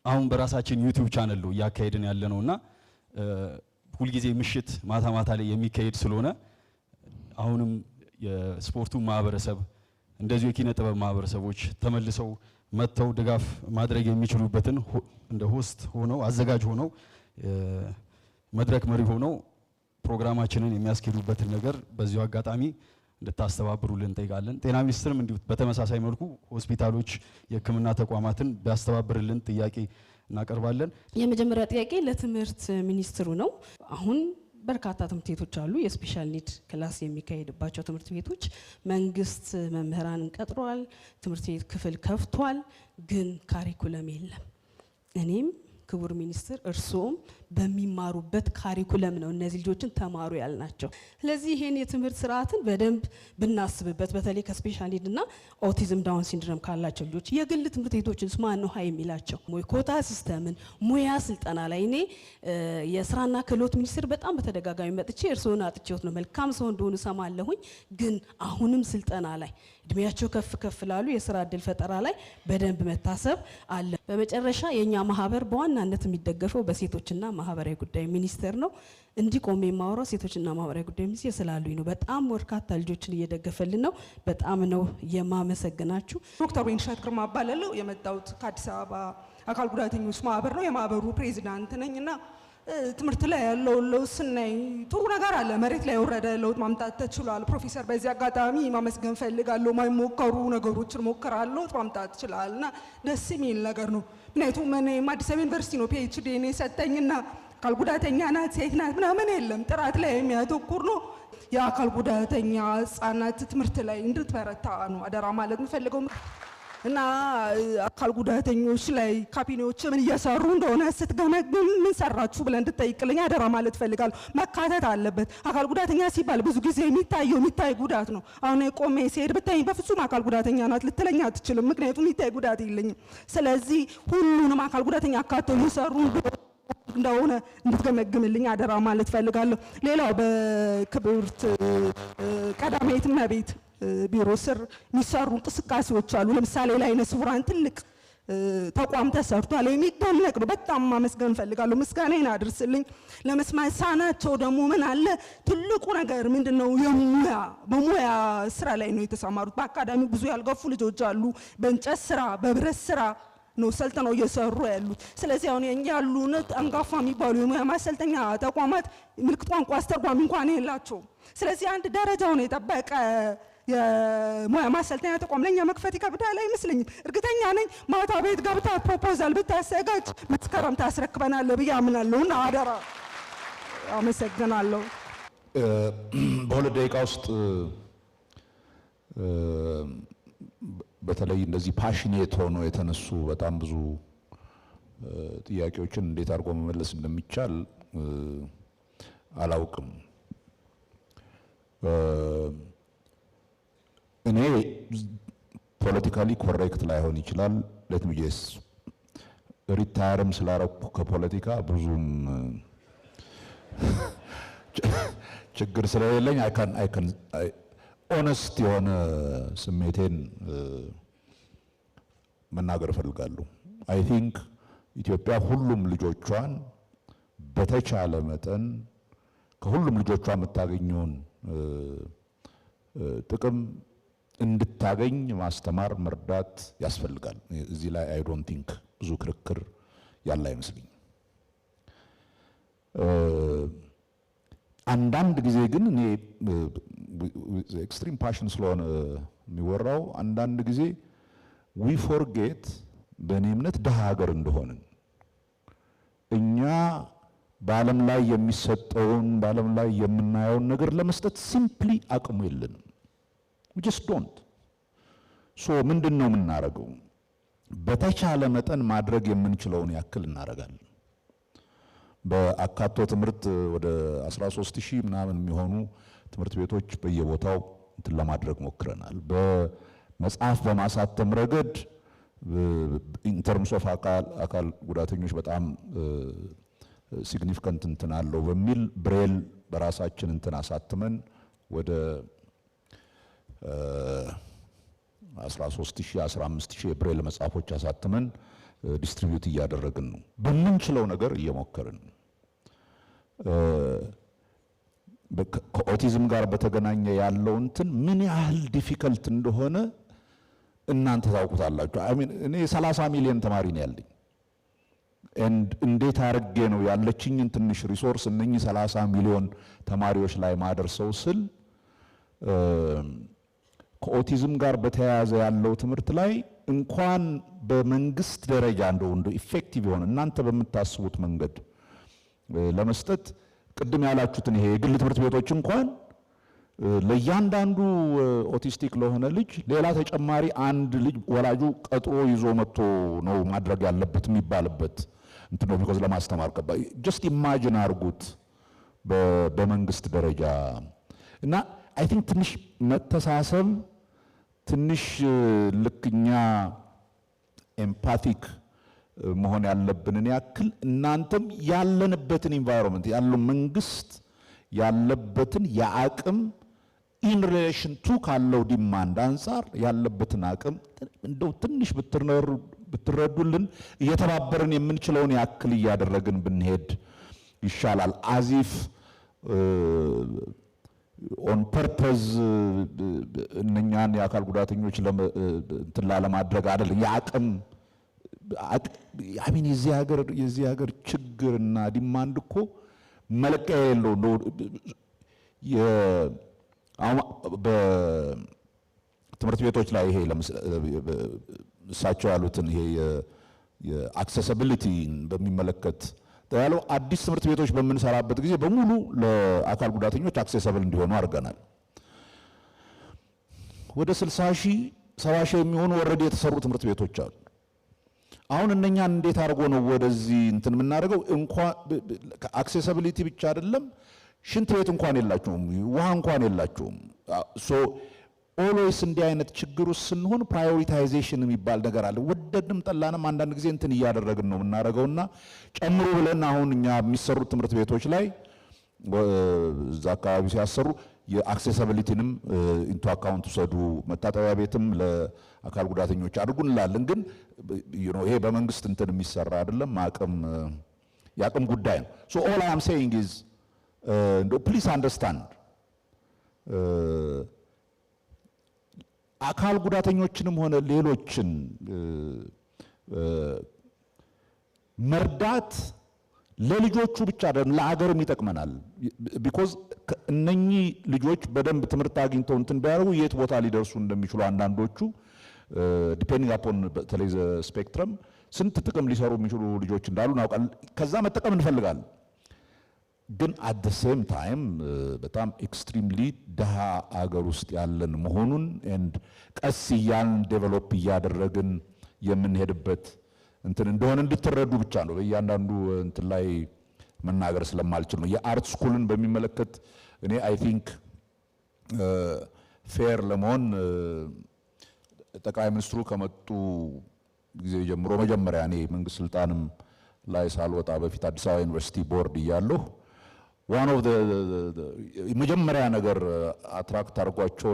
አሁን በራሳችን ዩቲዩብ ቻናል ነው እያካሄድን ያለነውና ሁልጊዜ ምሽት ማታ ማታ ላይ የሚካሄድ ስለሆነ አሁንም የስፖርቱ ማህበረሰብ እንደዚሁ የኪነ ጥበብ ማህበረሰቦች ተመልሰው መጥተው ድጋፍ ማድረግ የሚችሉበትን እንደ ሆስት ሆነው አዘጋጅ ሆነው መድረክ መሪ ሆነው ፕሮግራማችንን የሚያስኬዱበትን ነገር በዚሁ አጋጣሚ እንድታስተባብሩልን እንጠይቃለን። ጤና ሚኒስቴርም እንዲሁ በተመሳሳይ መልኩ ሆስፒታሎች፣ የሕክምና ተቋማትን ቢያስተባብርልን ጥያቄ እናቀርባለን። የመጀመሪያ ጥያቄ ለትምህርት ሚኒስትሩ ነው። አሁን በርካታ ትምህርት ቤቶች አሉ፣ የስፔሻል ኒድ ክላስ የሚካሄድባቸው ትምህርት ቤቶች። መንግስት መምህራንን ቀጥሯል፣ ትምህርት ቤት ክፍል ከፍቷል፣ ግን ካሪኩለም የለም። እኔም ክቡር ሚኒስትር እርስዎም በሚማሩበት ካሪኩለም ነው እነዚህ ልጆችን ተማሩ ያልናቸው። ስለዚህ ይሄን የትምህርት ስርዓትን በደንብ ብናስብበት፣ በተለይ ከስፔሻል ኒድ እና ኦቲዝም ዳውን ሲንድሮም ካላቸው ልጆች የግል ትምህርት ቤቶችን ማን ነው ሀይ የሚላቸው? ኮታ ሲስተምን ሙያ ስልጠና ላይ እኔ የስራና ክህሎት ሚኒስትር በጣም በተደጋጋሚ መጥቼ እርስዎን አጥቼዎት ነው መልካም ሰው እንደሆኑ ሰማለሁኝ፣ ግን አሁንም ስልጠና ላይ እድሜያቸው ከፍ ከፍ ላሉ የስራ እድል ፈጠራ ላይ በደንብ መታሰብ አለ። በመጨረሻ የኛ ማህበር በዋናነት የሚደገፈው በሴቶችና ማህበራዊ ጉዳይ ሚኒስቴር ነው። እንዲቆም የማወራው ሴቶችና ማህበራዊ ጉዳይ ሚኒስቴር ስላሉኝ ነው። በጣም በርካታ ልጆችን እየደገፈልን ነው። በጣም ነው የማመሰግናችሁ። ዶክተር ወይንሸት ግርማ እባላለሁ። የመጣሁት ከአዲስ አበባ አካል ጉዳተኞች ማህበር ነው። የማህበሩ ፕሬዚዳንት ነኝና ትምህርት ላይ ያለው ለውጥ ስናይ ጥሩ ነገር አለ። መሬት ላይ የወረደ ለውጥ ማምጣት ተችሏል። ፕሮፌሰር በዚህ አጋጣሚ ማመስገን ፈልጋለሁ። ማይሞከሩ ነገሮችን ሞክራለሁ፣ ለውጥ ማምጣት ይችላል እና ደስ የሚል ነገር ነው። ምክንያቱም እኔም አዲስ አበባ ዩኒቨርሲቲ ነው ፒኤችዲ እኔ ሰጠኝና አካል ጉዳተኛ ናት ሴት ናት ምናምን የለም፣ ጥራት ላይ የሚያተኩር ነው። የአካል ጉዳተኛ ህጻናት ትምህርት ላይ እንድትበረታ ነው አደራ ማለት የምፈልገው እና አካል ጉዳተኞች ላይ ካቢኔዎች ምን እየሰሩ እንደሆነ ስትገመግም ምን ሰራችሁ ብለን እንድትጠይቅልኝ አደራ ማለት ፈልጋለሁ። መካተት አለበት። አካል ጉዳተኛ ሲባል ብዙ ጊዜ የሚታይ ጉዳት ነው። አሁን ቆሜ ሲሄድ ብታይ በፍጹም አካል ጉዳተኛ ናት ልትለኝ አትችልም፣ ምክንያቱም የሚታይ ጉዳት የለኝም። ስለዚህ ሁሉንም አካል ጉዳተኛ አካተው እየሰሩ እንደሆነ እንድትገመግምልኝ አደራ ማለት ፈልጋለሁ። ሌላው በክብርት ቀዳማዊት እመቤት ቢሮ ስር የሚሰሩ እንቅስቃሴዎች አሉ። ለምሳሌ ለዓይነ ስውራን ትልቅ ተቋም ተሰርቷል። የሚደነቅ ነው። በጣም ማመስገን ፈልጋለሁ። ምስጋናዬን አድርስልኝ። ለመስማት ሳናቸው ደግሞ ምን አለ ትልቁ ነገር ምንድነው? በሙያ ስራ ላይ ነው የተሰማሩት። በአካዳሚ ብዙ ያልገፉ ልጆች አሉ። በእንጨት ስራ፣ በብረት ስራ ነው ሰልጥነው እየሰሩ ያሉት። ስለዚህ አሁን ያሉት አንጋፋ የሚባሉ የሙያ ማሰልጠኛ ተቋማት ምልክት ቋንቋ አስተርጓሚ እንኳን የላቸውም። ስለዚህ አንድ ደረጃውን የጠበቀ የሙያ ማሰልጠኛ ተቋም ለኛ መክፈት ይከብዳል አይመስለኝም። እርግጠኛ ነኝ ማታ ቤት ገብታ ፕሮፖዛል ብታዘጋጅ መስከረም ታስረክበናል ብዬ አምናለሁና አደራ። አመሰግናለሁ። በሁለት ደቂቃ ውስጥ በተለይ እንደዚህ ፓሽኔት ሆኖ የተነሱ በጣም ብዙ ጥያቄዎችን እንዴት አድርጎ መመለስ እንደሚቻል አላውቅም። እኔ ፖለቲካሊ ኮሬክት ላይሆን ይችላል። ለትምጄስ ሪታየርም ስላረኩ ከፖለቲካ ብዙም ችግር ስለሌለኝ አይከን ኦነስት የሆነ ስሜቴን መናገር እፈልጋለሁ። አይ ቲንክ ኢትዮጵያ ሁሉም ልጆቿን በተቻለ መጠን ከሁሉም ልጆቿ የምታገኘውን ጥቅም እንድታገኝ ማስተማር፣ መርዳት ያስፈልጋል። እዚህ ላይ አይ ዶንት ቲንክ ብዙ ክርክር ያለ አይመስልኝም። አንዳንድ ጊዜ ግን እኔ ኤክስትሪም ፓሽን ስለሆነ የሚወራው አንዳንድ ጊዜ ዊ ፎርጌት በእኔ እምነት ድሃ ሀገር እንደሆንን እኛ በዓለም ላይ የሚሰጠውን በዓለም ላይ የምናየውን ነገር ለመስጠት ሲምፕሊ አቅሙ የለንም። we just don't so ምንድን ነው የምናደርገው? በተቻለ መጠን ማድረግ የምንችለውን ያክል እናደርጋለን። በአካቶ ትምህርት ወደ 13000 ምናምን የሚሆኑ ትምህርት ቤቶች በየቦታው እንትን ለማድረግ ሞክረናል። በመጽሐፍ በማሳተም ረገድ ኢንተርምስ ኦፍ አካል ጉዳተኞች በጣም ሲግኒፊካንት እንትን አለው በሚል ብሬል በራሳችን እንትን አሳትመን ወደ 13000 15000 የብሬል መጽሐፎች አሳትመን ዲስትሪቢዩት እያደረግን ነው። በምንችለው ነገር እየሞከርን ከኦቲዝም ጋር በተገናኘ ያለው እንትን ምን ያህል ዲፊከልት እንደሆነ እናንተ ታውቁታላችሁ። እኔ 30 ሚሊዮን ተማሪ ነው ያለኝ። እንዴት አድርጌ ነው ያለችኝን ትንሽ ሪሶርስ እነኚህ 30 ሚሊዮን ተማሪዎች ላይ ማደርሰው ስል ከኦቲዝም ጋር በተያያዘ ያለው ትምህርት ላይ እንኳን በመንግስት ደረጃ እንደው ኢፌክቲቭ የሆነ እናንተ በምታስቡት መንገድ ለመስጠት ቅድም ያላችሁትን ይሄ የግል ትምህርት ቤቶች እንኳን ለእያንዳንዱ ኦቲስቲክ ለሆነ ልጅ ሌላ ተጨማሪ አንድ ልጅ ወላጁ ቀጥሮ ይዞ መጥቶ ነው ማድረግ ያለበት የሚባልበት እንትን ነው። ቢኮዝ ለማስተማር ጀስት ኢማጂን አርጉት በመንግስት ደረጃ እና አይ ቲንክ ትንሽ መተሳሰብ ትንሽ ልክኛ ኤምፓቲክ መሆን ያለብንን ያክል እናንተም ያለንበትን ኢንቫይሮንመንት ያለው መንግስት ያለበትን የአቅም ኢን ሪሌሽን ቱ ካለው ዲማንድ አንጻር ያለበትን አቅም እንደው ትንሽ ብትረዱልን እየተባበርን የምንችለውን ያክል እያደረግን ብንሄድ ይሻላል። አዚፍ ኦን ፐርፐዝ እነኛን የአካል ጉዳተኞች ለማድረግ አይደለም። የአቅም አሚን የዚህ ሀገር ችግርና ዲማንድ እኮ መለቂያ የሌለው ነው። በትምህርት ቤቶች ላይ ይሄ እሳቸው ያሉትን ይሄ የአክሰሲቢሊቲን በሚመለከት ያለው አዲስ ትምህርት ቤቶች በምንሰራበት ጊዜ በሙሉ ለአካል ጉዳተኞች አክሴሰብል እንዲሆኑ አድርገናል። ወደ 60,000 70,000 የሚሆኑ ወረድ የተሰሩ ትምህርት ቤቶች አሉ። አሁን እነኛን እንዴት አድርጎ ነው ወደዚህ እንትን የምናደርገው? እንኳን አክሴሲቢሊቲ ብቻ አይደለም፣ ሽንት ቤት እንኳን የላቸውም፣ ውሃ እንኳን የላቸውም። ሶ ኦልዌይስ እንዲህ አይነት ችግር ውስጥ ስንሆን ፕራዮሪታይዜሽን የሚባል ነገር አለ። ወደድንም ጠላንም አንዳንድ ጊዜ እንትን እያደረግን ነው የምናደርገውና ጨምሮ ብለን አሁን እኛ የሚሰሩት ትምህርት ቤቶች ላይ እዛ አካባቢ ሲያሰሩ የአክሴሲቢሊቲንም ኢንቱ አካውንት ውሰዱ፣ መታጠቢያ ቤትም ለአካል ጉዳተኞች አድርጉ እንላለን። ግን ይሄ በመንግስት እንትን የሚሰራ አይደለም፣ የአቅም ጉዳይ ነው። ሶ ኦል አይ አም ሴይንግ ኢዝ ፕሊዝ አንደርስታንድ አካል ጉዳተኞችንም ሆነ ሌሎችን መርዳት ለልጆቹ ብቻ አይደለም ለአገርም ይጠቅመናል። ቢኮዝ እነኚህ ልጆች በደንብ ትምህርት አግኝተው እንትን ቢያደርጉ የት ቦታ ሊደርሱ እንደሚችሉ አንዳንዶቹ ዲፔንዲንግ አፖን በተለይ ስፔክትረም ስንት ጥቅም ሊሰሩ የሚችሉ ልጆች እንዳሉ እናውቃለን። ከዛ መጠቀም እንፈልጋለን። ግን አት ደ ሴም ታይም በጣም ኤክስትሪምሊ ድሃ አገር ውስጥ ያለን መሆኑን ኤንድ ቀስ እያልን ዴቨሎፕ እያደረግን የምንሄድበት እንትን እንደሆነ እንድትረዱ ብቻ ነው። በእያንዳንዱ እንትን ላይ መናገር ስለማልችል ነው። የአርት ስኩልን በሚመለከት እኔ አይ ቲንክ ፌር ለመሆን ጠቅላይ ሚኒስትሩ ከመጡ ጊዜ ጀምሮ መጀመሪያ እኔ መንግስት ስልጣንም ላይ ሳልወጣ በፊት አዲስ አበባ ዩኒቨርሲቲ ቦርድ እያለሁ ዋን ኦፍ መጀመሪያ ነገር አትራክት አድርጓቸው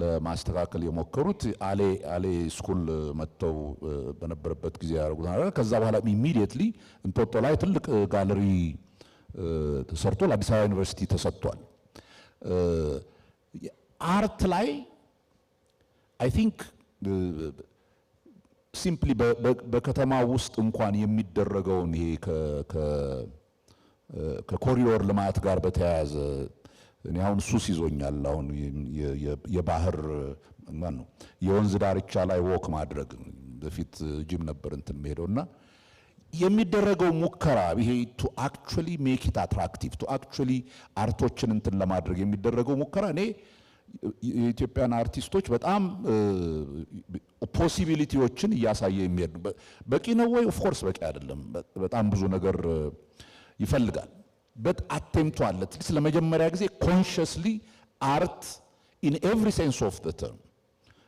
ለማስተካከል የሞከሩት አሌ ስኩል መጥተው በነበረበት ጊዜ ያደርጉት ነገር። ከዛ በኋላ ኢሚዲየትሊ እንጦጦ ላይ ትልቅ ጋለሪ ተሰርቶ ለአዲስ አበባ ዩኒቨርሲቲ ተሰጥቷል። አርት ላይ አይ ቲንክ ሲምፕሊ በከተማ ውስጥ እንኳን የሚደረገውን ይሄ ከኮሪዶር ልማት ጋር በተያያዘ እኔ አሁን ሱስ ይዞኛል። አሁን የባህር ማን ነው የወንዝ ዳርቻ ላይ ወክ ማድረግ በፊት ጂም ነበር እንትን መሄደውና የሚደረገው ሙከራ ይሄ ቱ አክቹሊ ሜክ ኢት አትራክቲቭ ቱ አክቹሊ አርቶችን እንትን ለማድረግ የሚደረገው ሙከራ እኔ የኢትዮጵያን አርቲስቶች በጣም ፖሲቢሊቲዎችን እያሳየ የሚሄድ በቂ ነው ወይ? ኦፍ ኮርስ በቂ አይደለም። በጣም ብዙ ነገር ይፈልጋል። በት አቴምፕቱ አለ ለመጀመሪያ ጊዜ ኮንሽስሊ አርት ኢን ኤቭሪ ሴንስ ኦፍ ዘ ተርም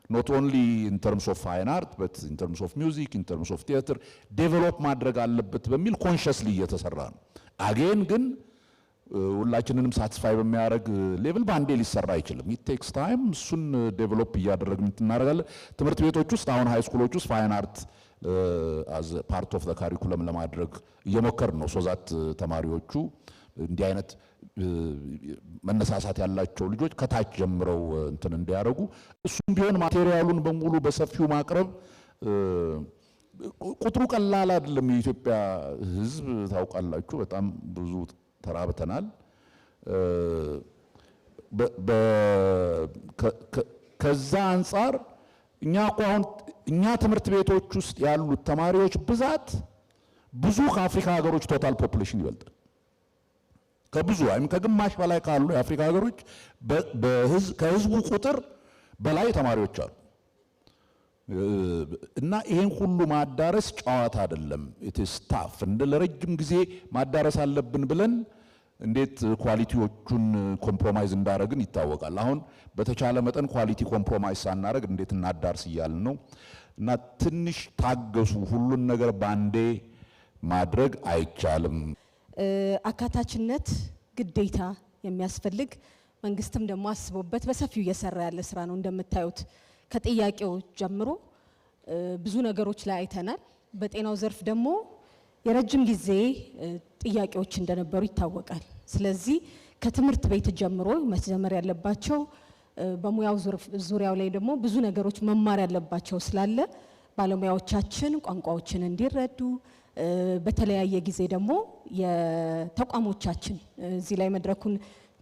ኖት ኦንሊ ኢን ተርምስ ኦፍ ፋይን አርት በት ኢን ተርምስ ኦፍ ሚውዚክ ኢን ተርምስ ኦፍ ቲያትር ዴቨሎፕ ማድረግ አለበት በሚል ኮንሽስሊ እየተሰራ ነው። አጌን ግን ሁላችንንም ሳቲስፋይ በሚያደርግ ሌቭል በአንዴ ሊሰራ አይችልም። ኢት ቴክስ ታይም። እሱን ዴቨሎፕ እያደረግን እናደርጋለን። ትምህርት ቤቶች ውስጥ አሁን ሃይ ስኩሎች ውስጥ ፋይን አርት አዝ ፓርት ኦፍ ዘ ካሪኩለም ለማድረግ እየሞከርን ነው። ሶዛት ተማሪዎቹ እንዲህ አይነት መነሳሳት ያላቸው ልጆች ከታች ጀምረው እንትን እንዲያደርጉ እሱም ቢሆን ማቴሪያሉን በሙሉ በሰፊው ማቅረብ ቁጥሩ ቀላል አይደለም። የኢትዮጵያ ሕዝብ ታውቃላችሁ በጣም ብዙ ተራብተናል። ከዛ አንጻር እኛ ትምህርት ቤቶች ውስጥ ያሉት ተማሪዎች ብዛት ብዙ ከአፍሪካ ሀገሮች ቶታል ፖፑሌሽን ይበልጣል። ከብዙ ወይም ከግማሽ በላይ ካሉ የአፍሪካ ሀገሮች ከህዝቡ ቁጥር በላይ ተማሪዎች አሉ። እና ይሄን ሁሉ ማዳረስ ጨዋታ አይደለም። ኢት ኢዝ ታፍ እንደ ለረጅም ጊዜ ማዳረስ አለብን ብለን እንዴት ኳሊቲዎቹን ኮምፕሮማይዝ እንዳደረግን ይታወቃል። አሁን በተቻለ መጠን ኳሊቲ ኮምፕሮማይዝ ሳናደርግ እንዴት እናዳርስ እያልን ነው። እና ትንሽ ታገሱ። ሁሉን ነገር ባንዴ ማድረግ አይቻልም። አካታችነት ግዴታ የሚያስፈልግ መንግስትም ደግሞ አስቦበት በሰፊው እየሰራ ያለ ስራ ነው። እንደምታዩት ከጥያቄው ጀምሮ ብዙ ነገሮች ላይ አይተናል። በጤናው ዘርፍ ደግሞ የረጅም ጊዜ ጥያቄዎች እንደነበሩ ይታወቃል። ስለዚህ ከትምህርት ቤት ጀምሮ መጀመር ያለባቸው በሙያው ዙሪያው ላይ ደግሞ ብዙ ነገሮች መማር ያለባቸው ስላለ ባለሙያዎቻችን ቋንቋዎችን እንዲረዱ በተለያየ ጊዜ ደግሞ የተቋሞቻችን እዚህ ላይ መድረኩን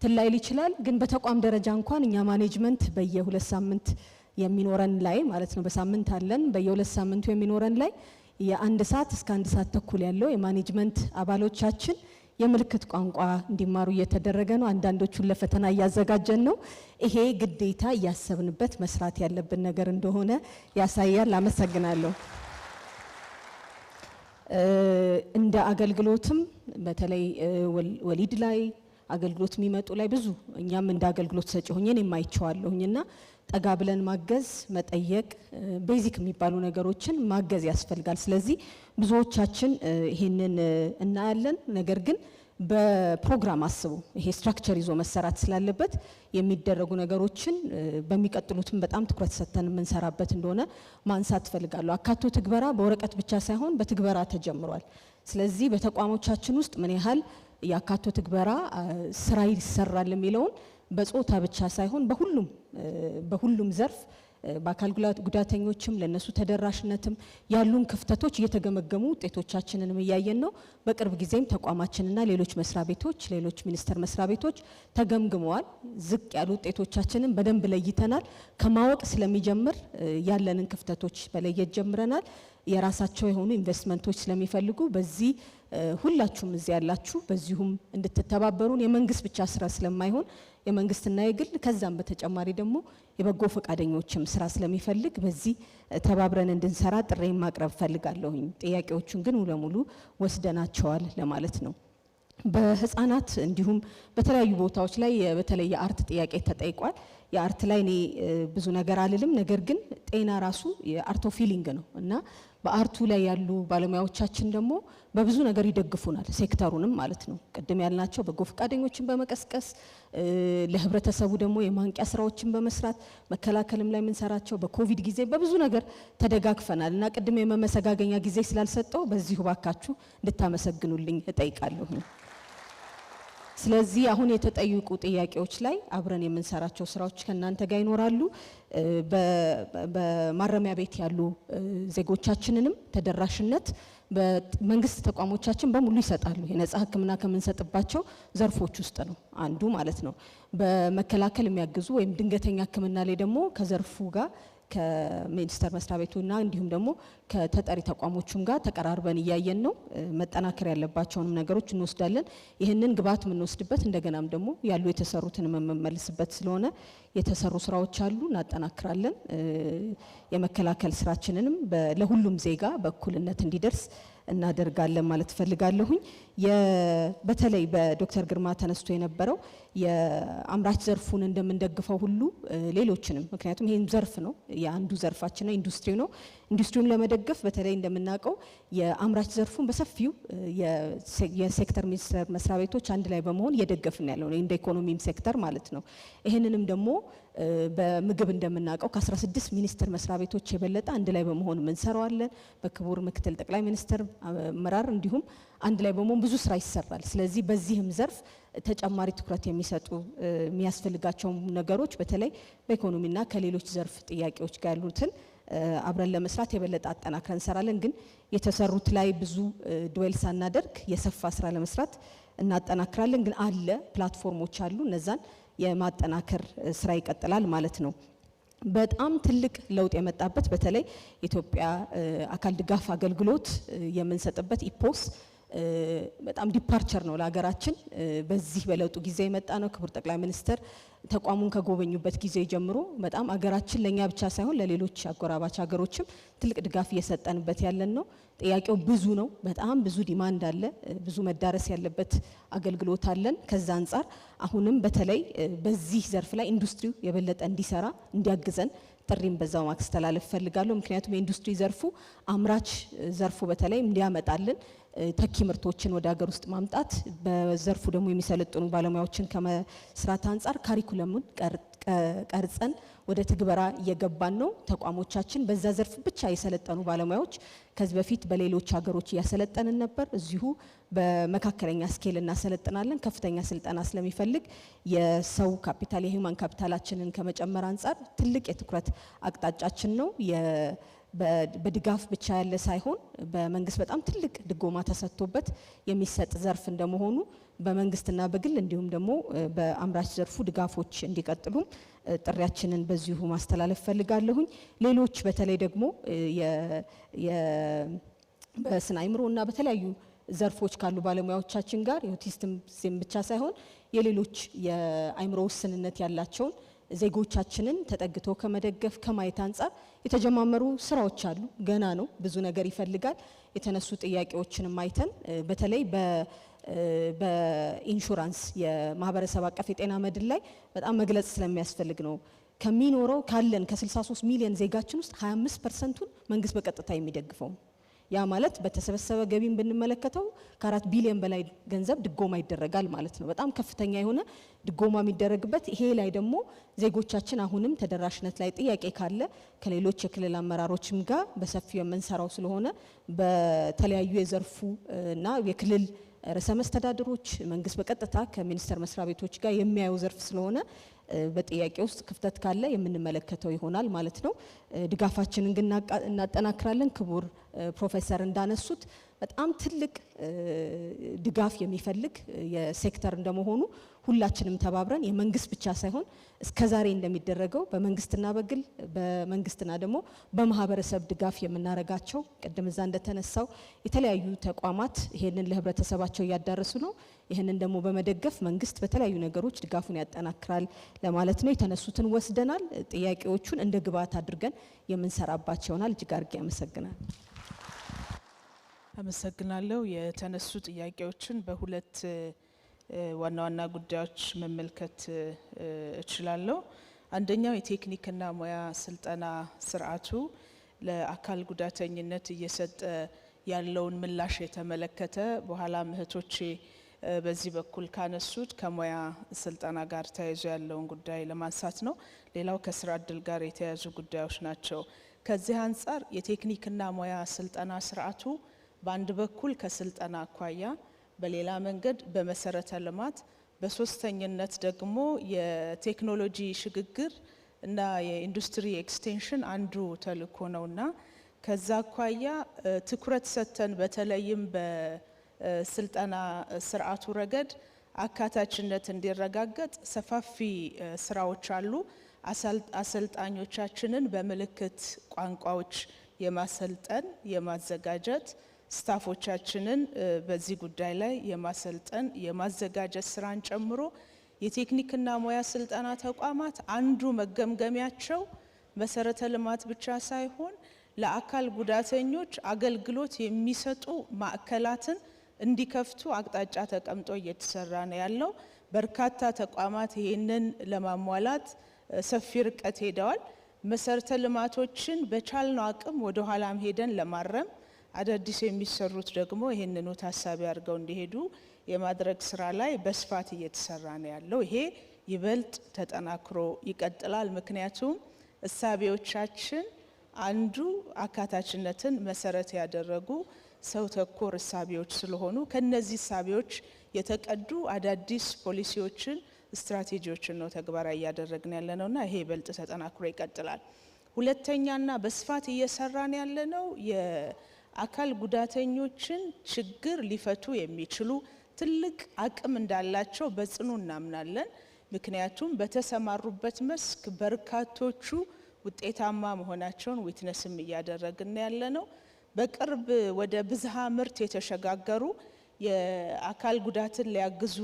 ትላይል ይችላል። ግን በተቋም ደረጃ እንኳን እኛ ማኔጅመንት በየ2 ሳምንት የሚኖረን ላይ ማለት ነው በሳምንት አለን በየ2 ሳምንቱ የሚኖረን ላይ የ1 ሰዓት እስከ 1 ሰዓት ተኩል ያለው የማኔጅመንት አባሎቻችን የምልክት ቋንቋ እንዲማሩ እየተደረገ ነው። አንዳንዶቹን ለፈተና እያዘጋጀን ነው። ይሄ ግዴታ እያሰብንበት መስራት ያለብን ነገር እንደሆነ ያሳያል። አመሰግናለሁ። እንደ አገልግሎትም በተለይ ወሊድ ላይ አገልግሎት የሚመጡ ላይ ብዙ እኛም እንደ አገልግሎት ሰጪ ሆኜን የማይቸዋለሁኝና ጠጋ ብለን ማገዝ መጠየቅ ቤዚክ የሚባሉ ነገሮችን ማገዝ ያስፈልጋል። ስለዚህ ብዙዎቻችን ይሄንን እናያለን። ነገር ግን በፕሮግራም አስቡ ይሄ ስትራክቸር ይዞ መሰራት ስላለበት የሚደረጉ ነገሮችን በሚቀጥሉትም በጣም ትኩረት ሰጥተን የምንሰራበት እንደሆነ ማንሳት ፈልጋለሁ። አካቶ ትግበራ በወረቀት ብቻ ሳይሆን በትግበራ ተጀምሯል። ስለዚህ በተቋሞቻችን ውስጥ ምን ያህል የአካቶ ትግበራ ስራ ይሰራል የሚለውን በጾታ ብቻ ሳይሆን በሁሉም ዘርፍ በአካል ጉዳተኞችም ለነሱ ተደራሽነትም ያሉን ክፍተቶች እየተገመገሙ ውጤቶቻችንንም እያየን ነው። በቅርብ ጊዜም ተቋማችንና ሌሎች መስሪያ ቤቶች ሌሎች ሚኒስቴር መስሪያ ቤቶች ተገምግመዋል። ዝቅ ያሉ ውጤቶቻችንን በደንብ ለይተናል። ከማወቅ ስለሚጀምር ያለንን ክፍተቶች በለየት ጀምረናል። የራሳቸው የሆኑ ኢንቨስትመንቶች ስለሚፈልጉ በዚህ ሁላችሁም እዚህ ያላችሁ በዚሁም እንድትተባበሩን የመንግስት ብቻ ስራ ስለማይሆን የመንግስትና የግል ከዛም በተጨማሪ ደግሞ የበጎ ፈቃደኞችም ስራ ስለሚፈልግ በዚህ ተባብረን እንድንሰራ ጥሬን ማቅረብ ፈልጋለሁኝ። ጥያቄዎቹን ግን ሙሉ ለሙሉ ወስደናቸዋል ለማለት ነው። በህፃናት እንዲሁም በተለያዩ ቦታዎች ላይ በተለይ የአርት ጥያቄ ተጠይቋል። የአርት ላይ እኔ ብዙ ነገር አልልም። ነገር ግን ጤና ራሱ የአርት ኦፍ ፊሊንግ ነው እና በአርቱ ላይ ያሉ ባለሙያዎቻችን ደግሞ በብዙ ነገር ይደግፉናል፣ ሴክተሩንም ማለት ነው። ቅድም ያልናቸው በጎ ፈቃደኞችን በመቀስቀስ ለህብረተሰቡ ደግሞ የማንቂያ ስራዎችን በመስራት መከላከልም ላይ የምንሰራቸው በኮቪድ ጊዜ በብዙ ነገር ተደጋግፈናል እና ቅድም የመመሰጋገኛ ጊዜ ስላልሰጠው በዚሁ ባካችሁ እንድታመሰግኑልኝ እጠይቃለሁ። ስለዚህ አሁን የተጠየቁ ጥያቄዎች ላይ አብረን የምንሰራቸው ስራዎች ከናንተ ጋር ይኖራሉ። በማረሚያ ቤት ያሉ ዜጎቻችንንም ተደራሽነት በመንግስት ተቋሞቻችን በሙሉ ይሰጣሉ። የነጻ ሕክምና ከምንሰጥባቸው ዘርፎች ውስጥ ነው አንዱ ማለት ነው። በመከላከል የሚያግዙ ወይም ድንገተኛ ሕክምና ላይ ደግሞ ከዘርፉ ጋር ከሚኒስቴር መስሪያ ቤቱና እንዲሁም ደግሞ ከተጠሪ ተቋሞቹም ጋር ተቀራርበን እያየን ነው። መጠናከር ያለባቸውንም ነገሮች እንወስዳለን። ይህንን ግብዓት የምንወስድበት እንደገናም ደግሞ ያሉ የተሰሩትን የምንመልስበት ስለሆነ የተሰሩ ስራዎች አሉ፣ እናጠናክራለን። የመከላከል ስራችንንም ለሁሉም ዜጋ በእኩልነት እንዲደርስ እናደርጋለን ማለት ፈልጋለሁኝ። በተለይ በዶክተር ግርማ ተነስቶ የነበረው የአምራች ዘርፉን እንደምንደግፈው ሁሉ ሌሎችንም ምክንያቱም ይሄን ዘርፍ ነው የአንዱ ዘርፋችን ነው ኢንዱስትሪ ነው። ኢንዱስትሪውን ለመደገፍ በተለይ እንደምናውቀው የአምራች ዘርፉን በሰፊው የሴክተር ሚኒስቴር መስሪያ ቤቶች አንድ ላይ በመሆን እየደገፍን ያለው እንደ ኢኮኖሚም ሴክተር ማለት ነው። ይሄንንም ደግሞ በምግብ እንደምናውቀው ከ16 ሚኒስቴር መስሪያ ቤቶች የበለጠ አንድ ላይ በመሆን እንሰራዋለን። በክቡር ምክትል ጠቅላይ ሚኒስትር አመራር እንዲሁም አንድ ላይ በመሆን ብዙ ስራ ይሰራል። ስለዚህ በዚህም ዘርፍ ተጨማሪ ትኩረት የሚሰጡ የሚያስፈልጋቸው ነገሮች በተለይ በኢኮኖሚና ከሌሎች ዘርፍ ጥያቄዎች ጋር ያሉትን አብረን ለመስራት የበለጠ አጠናክረን እንሰራለን። ግን የተሰሩት ላይ ብዙ ድዌል ሳናደርግ የሰፋ ስራ ለመስራት እናጠናክራለን። ግን አለ ፕላትፎርሞች አሉ፣ እነዛን የማጠናከር ስራ ይቀጥላል ማለት ነው። በጣም ትልቅ ለውጥ የመጣበት በተለይ ኢትዮጵያ አካል ድጋፍ አገልግሎት የምንሰጥበት ኢፖስ በጣም ዲፓርቸር ነው ለሀገራችን። በዚህ በለውጡ ጊዜ የመጣ ነው። ክቡር ጠቅላይ ሚኒስትር ተቋሙን ከጎበኙበት ጊዜ ጀምሮ በጣም ሀገራችን ለኛ ብቻ ሳይሆን ለሌሎች አጎራባች ሀገሮችም ትልቅ ድጋፍ እየሰጠንበት ያለን ነው። ጥያቄው ብዙ ነው። በጣም ብዙ ዲማንድ አለ። ብዙ መዳረስ ያለበት አገልግሎት አለን። ከዛ አንጻር አሁንም በተለይ በዚህ ዘርፍ ላይ ኢንዱስትሪው የበለጠ እንዲሰራ እንዲያግዘን ጥሪም በዛው ማስተላለፍ ፈልጋለሁ። ምክንያቱም የኢንዱስትሪ ዘርፉ አምራች ዘርፉ በተለይ እንዲያመጣልን ተኪ ምርቶችን ወደ ሀገር ውስጥ ማምጣት በዘርፉ ደግሞ የሚሰለጥኑ ባለሙያዎችን ከመስራት አንጻር ካሪኩለሙን ቀርጸን ወደ ትግበራ እየገባን ነው። ተቋሞቻችን በዛ ዘርፍ ብቻ የሰለጠኑ ባለሙያዎች ከዚህ በፊት በሌሎች ሀገሮች እያሰለጠንን ነበር። እዚሁ በመካከለኛ ስኬል እናሰለጥናለን። ከፍተኛ ስልጠና ስለሚፈልግ የሰው ካፒታል የሂውማን ካፒታላችንን ከመጨመር አንጻር ትልቅ የትኩረት አቅጣጫችን ነው። በድጋፍ ብቻ ያለ ሳይሆን በመንግስት በጣም ትልቅ ድጎማ ተሰጥቶበት የሚሰጥ ዘርፍ እንደመሆኑ በመንግስትና በግል እንዲሁም ደግሞ በአምራች ዘርፉ ድጋፎች እንዲቀጥሉም ጥሪያችንን በዚሁ ማስተላለፍ ፈልጋለሁኝ። ሌሎች በተለይ ደግሞ በስነ አእምሮና በተለያዩ ዘርፎች ካሉ ባለሙያዎቻችን ጋር የኦቲስቲዝም ብቻ ሳይሆን የሌሎች የአእምሮ ውስንነት ያላቸውን ዜጎቻችንን ተጠግቶ ከመደገፍ ከማየት አንጻር የተጀማመሩ ስራዎች አሉ። ገና ነው፣ ብዙ ነገር ይፈልጋል። የተነሱ ጥያቄዎችንም አይተን በተለይ በኢንሹራንስ የማህበረሰብ አቀፍ የጤና መድን ላይ በጣም መግለጽ ስለሚያስፈልግ ነው። ከሚኖረው ካለን ከ63 ሚሊዮን ዜጋችን ውስጥ 25%ቱን መንግስት በቀጥታ የሚደግፈው ያ ማለት በተሰበሰበ ገቢን ብንመለከተው ከ4 ቢሊዮን በላይ ገንዘብ ድጎማ ይደረጋል ማለት ነው። በጣም ከፍተኛ የሆነ ድጎማ የሚደረግበት ይሄ ላይ ደግሞ ዜጎቻችን አሁንም ተደራሽነት ላይ ጥያቄ ካለ ከሌሎች የክልል አመራሮችም ጋር በሰፊው የምንሰራው ስለሆነ በተለያዩ የዘርፉ እና የክልል ርዕሰ መስተዳድሮች መንግስት በቀጥታ ከሚኒስቴር መስሪያ ቤቶች ጋር የሚያየው ዘርፍ ስለሆነ በጥያቄ ውስጥ ክፍተት ካለ የምንመለከተው ይሆናል ማለት ነው። ድጋፋችንን ግን እናጠናክራለን። ክቡር ፕሮፌሰር እንዳነሱት በጣም ትልቅ ድጋፍ የሚፈልግ የሴክተር እንደመሆኑ ሁላችንም ተባብረን የመንግስት ብቻ ሳይሆን እስከዛሬ እንደሚደረገው በመንግስትና በግል በመንግስትና ደግሞ በማህበረሰብ ድጋፍ የምናረጋቸው ቅድም እዛ እንደተነሳው የተለያዩ ተቋማት ይሄንን ለህብረተሰባቸው እያዳረሱ ነው። ይሄንን ደግሞ በመደገፍ መንግስት በተለያዩ ነገሮች ድጋፉን ያጠናክራል ለማለት ነው። የተነሱትን ወስደናል። ጥያቄዎቹን እንደ ግብዓት አድርገን የምንሰራባቸው ይሆናል። እጅግ አድርጌ አመሰግናለሁ። አመሰግናለሁ። የተነሱ ጥያቄዎችን በሁለት ዋና ዋና ጉዳዮች መመልከት እችላለሁ። አንደኛው የቴክኒክና ሙያ ስልጠና ስርዓቱ ለአካል ጉዳተኝነት እየሰጠ ያለውን ምላሽ የተመለከተ በኋላ እህቶቼ በዚህ በኩል ካነሱት ከሙያ ስልጠና ጋር ተያይዞ ያለውን ጉዳይ ለማንሳት ነው። ሌላው ከስራ እድል ጋር የተያያዙ ጉዳዮች ናቸው። ከዚህ አንጻር የቴክኒክና ሙያ ስልጠና ስርዓቱ በአንድ በኩል ከስልጠና አኳያ፣ በሌላ መንገድ በመሰረተ ልማት፣ በሶስተኝነት ደግሞ የቴክኖሎጂ ሽግግር እና የኢንዱስትሪ ኤክስቴንሽን አንዱ ተልእኮ ነውና ከዛ አኳያ ትኩረት ሰጥተን በተለይም በስልጠና ስርዓቱ ረገድ አካታችነት እንዲረጋገጥ ሰፋፊ ስራዎች አሉ። አሰልጣኞቻችንን በምልክት ቋንቋዎች የማሰልጠን የማዘጋጀት፣ ስታፎቻችንን በዚህ ጉዳይ ላይ የማሰልጠን የማዘጋጀት ስራን ጨምሮ የቴክኒክና ሙያ ስልጠና ተቋማት አንዱ መገምገሚያቸው መሰረተ ልማት ብቻ ሳይሆን ለአካል ጉዳተኞች አገልግሎት የሚሰጡ ማዕከላትን እንዲከፍቱ አቅጣጫ ተቀምጦ እየተሰራ ነው ያለው። በርካታ ተቋማት ይህንን ለማሟላት ሰፊ ርቀት ሄደዋል። መሰረተ ልማቶችን በቻልነው አቅም ወደ ኋላም ሄደን ለማረም አዳዲስ የሚሰሩት ደግሞ ይህንኑ ታሳቢ አድርገው እንዲሄዱ የማድረግ ስራ ላይ በስፋት እየተሰራ ነው ያለው። ይሄ ይበልጥ ተጠናክሮ ይቀጥላል። ምክንያቱም እሳቤዎቻችን አንዱ አካታችነትን መሰረት ያደረጉ ሰው ተኮር እሳቤዎች ስለሆኑ ከነዚህ እሳቤዎች የተቀዱ አዳዲስ ፖሊሲዎችን ስትራቴጂዎችን ነው ተግባራዊ እያደረግን ያለነውና ይሄ ይበልጥ ተጠናክሮ ይቀጥላል። ሁለተኛና በስፋት እየሰራን ያለነው የአካል ጉዳተኞችን ችግር ሊፈቱ የሚችሉ ትልቅ አቅም እንዳላቸው በጽኑ እናምናለን። ምክንያቱም በተሰማሩበት መስክ በርካቶቹ ውጤታማ መሆናቸውን ዊትነስም እያደረግን ያለነው። በቅርብ ወደ ብዝሃ ምርት የተሸጋገሩ የአካል ጉዳትን ሊያግዙ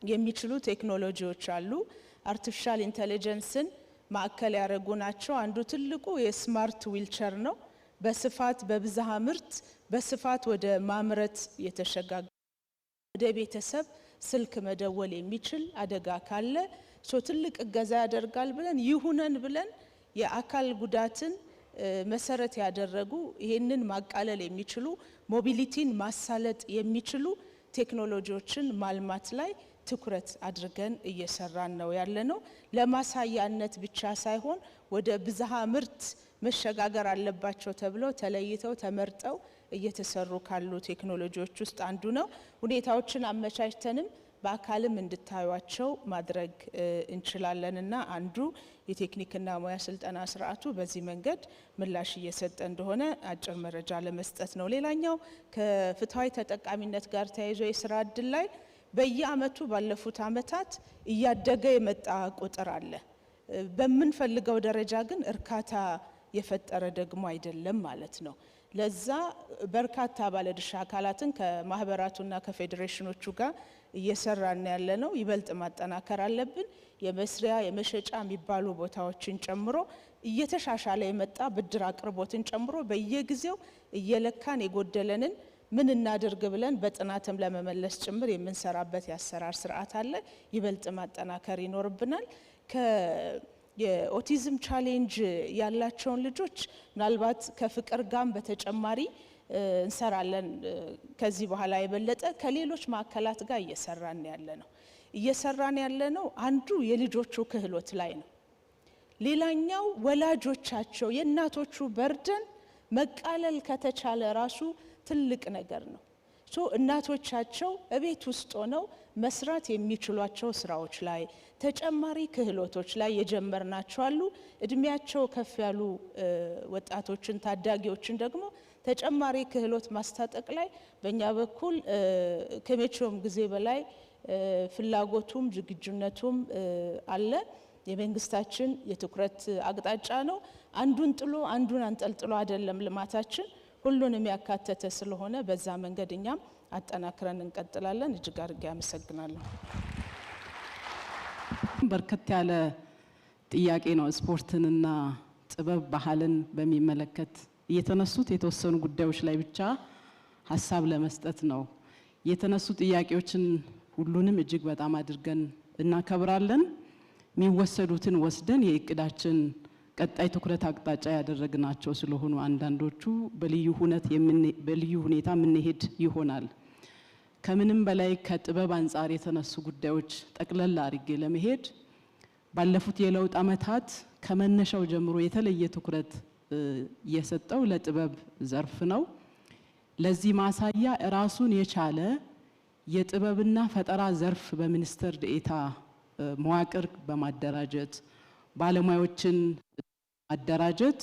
የሚችሉ ቴክኖሎጂዎች አሉ። አርቲፊሻል ኢንተለጀንስን ማዕከል ያደረጉ ናቸው። አንዱ ትልቁ የስማርት ዊልቸር ነው። በስፋት በብዝሃ ምርት በስፋት ወደ ማምረት የተሸጋገሩ ወደ ቤተሰብ ስልክ መደወል የሚችል አደጋ ካለ ትልቅ እገዛ ያደርጋል ብለን ይሁነን ብለን የአካል ጉዳትን መሰረት ያደረጉ ይሄንን ማቃለል የሚችሉ ሞቢሊቲን ማሳለጥ የሚችሉ ቴክኖሎጂዎችን ማልማት ላይ ትኩረት አድርገን እየሰራን ነው ያለነው። ለማሳያነት ብቻ ሳይሆን ወደ ብዝሃ ምርት መሸጋገር አለባቸው ተብለው ተለይተው ተመርጠው እየተሰሩ ካሉ ቴክኖሎጂዎች ውስጥ አንዱ ነው። ሁኔታዎችን አመቻችተንም በአካልም እንድታዩቸው ማድረግ እንችላለንና አንዱ የቴክኒክና ሙያ ስልጠና ስርዓቱ በዚህ መንገድ ምላሽ እየሰጠ እንደሆነ አጭር መረጃ ለመስጠት ነው። ሌላኛው ከፍትሃዊ ተጠቃሚነት ጋር ተያይዞ የስራ እድል ላይ በየአመቱ ባለፉት አመታት እያደገ የመጣ ቁጥር አለ። በምንፈልገው ደረጃ ግን እርካታ የፈጠረ ደግሞ አይደለም ማለት ነው። ለዛ በርካታ ባለድርሻ አካላትን ከማህበራቱና ከፌዴሬሽኖቹ ጋር እየሰራን ያለ ነው። ይበልጥ ማጠናከር አለብን። የመስሪያ የመሸጫ የሚባሉ ቦታዎችን ጨምሮ እየተሻሻለ የመጣ ብድር አቅርቦትን ጨምሮ በየጊዜው እየለካን የጎደለንን ምን እናድርግ ብለን በጥናትም ለመመለስ ጭምር የምንሰራበት የአሰራር ስርዓት አለ። ይበልጥ ማጠናከር ይኖርብናል። የኦቲዝም ቻሌንጅ ያላቸውን ልጆች ምናልባት ከፍቅር ጋም በተጨማሪ እንሰራለን። ከዚህ በኋላ የበለጠ ከሌሎች ማዕከላት ጋር እየሰራን ያለ ነው። አንዱ የልጆቹ ክህሎት ላይ ነው። ሌላኛው ወላጆቻቸው የእናቶቹ በርደን መቃለል ከተቻለ ራሱ ትልቅ ነገር ነው። እናቶቻቸው እቤት ውስጥ ሆነው መስራት የሚችሏቸው ስራዎች ላይ ተጨማሪ ክህሎቶች ላይ የጀመርናቸው አሉ። እድሜያቸው ከፍ ያሉ ወጣቶችን ታዳጊዎችን ደግሞ ተጨማሪ ክህሎት ማስታጠቅ ላይ በእኛ በኩል ከመቼውም ጊዜ በላይ ፍላጎቱም ዝግጁነቱም አለ። የመንግስታችን የትኩረት አቅጣጫ ነው። አንዱን ጥሎ አንዱን አንጠልጥሎ አይደለም ልማታችን፣ ሁሉንም ያካተተ ስለሆነ በዛ መንገድ እኛም አጠናክረን እንቀጥላለን። እጅግ አድርጌ አመሰግናለሁ። በርከት ያለ ጥያቄ ነው ስፖርትንና ጥበብ ባህልን በሚመለከት የተነሱት። የተወሰኑ ጉዳዮች ላይ ብቻ ሀሳብ ለመስጠት ነው የተነሱ ጥያቄዎችን ሁሉንም እጅግ በጣም አድርገን እናከብራለን። የሚወሰዱትን ወስደን የእቅዳችን ቀጣይ ትኩረት አቅጣጫ ያደረግናቸው ስለሆኑ አንዳንዶቹ በልዩ ሁኔታ የምንሄድ ይሆናል። ከምንም በላይ ከጥበብ አንጻር የተነሱ ጉዳዮች ጠቅለል አድርጌ ለመሄድ ባለፉት የለውጥ ዓመታት ከመነሻው ጀምሮ የተለየ ትኩረት የሰጠው ለጥበብ ዘርፍ ነው። ለዚህ ማሳያ ራሱን የቻለ የጥበብና ፈጠራ ዘርፍ በሚኒስትር ዴኤታ መዋቅር በማደራጀት ባለሙያዎችን ማደራጀት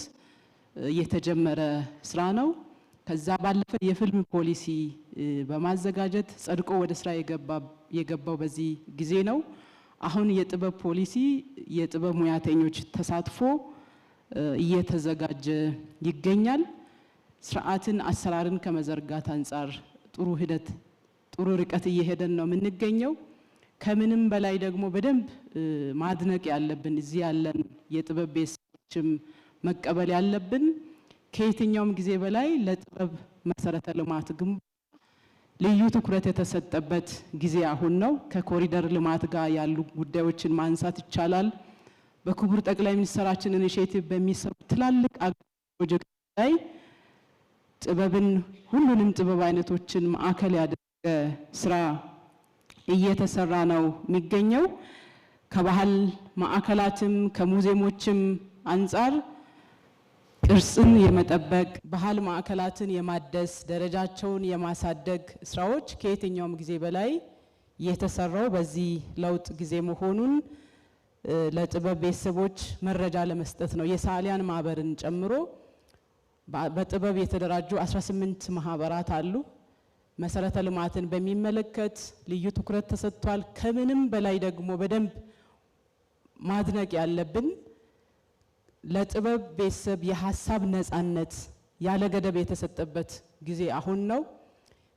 የተጀመረ ስራ ነው። ከዛ ባለፈ የፊልም ፖሊሲ በማዘጋጀት ጸድቆ ወደ ስራ የገባው በዚህ ጊዜ ነው። አሁን የጥበብ ፖሊሲ የጥበብ ሙያተኞች ተሳትፎ እየተዘጋጀ ይገኛል። ስርዓትን አሰራርን ከመዘርጋት አንጻር ጥሩ ርቀት እየሄደን ነው የምንገኘው። ከምንም በላይ ደግሞ በደንብ ማድነቅ ያለብን እዚህ ያለን የጥበብ ቤተሰቦችም መቀበል ያለብን ከየትኛውም ጊዜ በላይ ለጥበብ መሰረተ ልማት ግንባታ ልዩ ትኩረት የተሰጠበት ጊዜ አሁን ነው። ከኮሪደር ልማት ጋር ያሉ ጉዳዮችን ማንሳት ይቻላል። በክቡር ጠቅላይ ሚኒስትራችን ኢኒሼቲቭ በሚሰሩ ትላልቅ ፕሮጀክት ላይ ጥበብን ሁሉንም ጥበብ አይነቶችን ማዕከል ያደረገ ስራ እየተሰራ ነው የሚገኘው። ከባህል ማዕከላትም ከሙዚየሞችም አንጻር ቅርስን የመጠበቅ ባህል ማዕከላትን የማደስ ደረጃቸውን የማሳደግ ስራዎች ከየትኛውም ጊዜ በላይ የተሰራው በዚህ ለውጥ ጊዜ መሆኑን ለጥበብ ቤተሰቦች መረጃ ለመስጠት ነው። የሰዓሊያን ማህበርን ጨምሮ በጥበብ የተደራጁ 18 ማህበራት አሉ። መሰረተ ልማትን በሚመለከት ልዩ ትኩረት ተሰጥቷል። ከምንም በላይ ደግሞ በደንብ ማድነቅ ያለብን ለጥበብ ቤተሰብ የሀሳብ ነፃነት ያለ ገደብ የተሰጠበት ጊዜ አሁን ነው።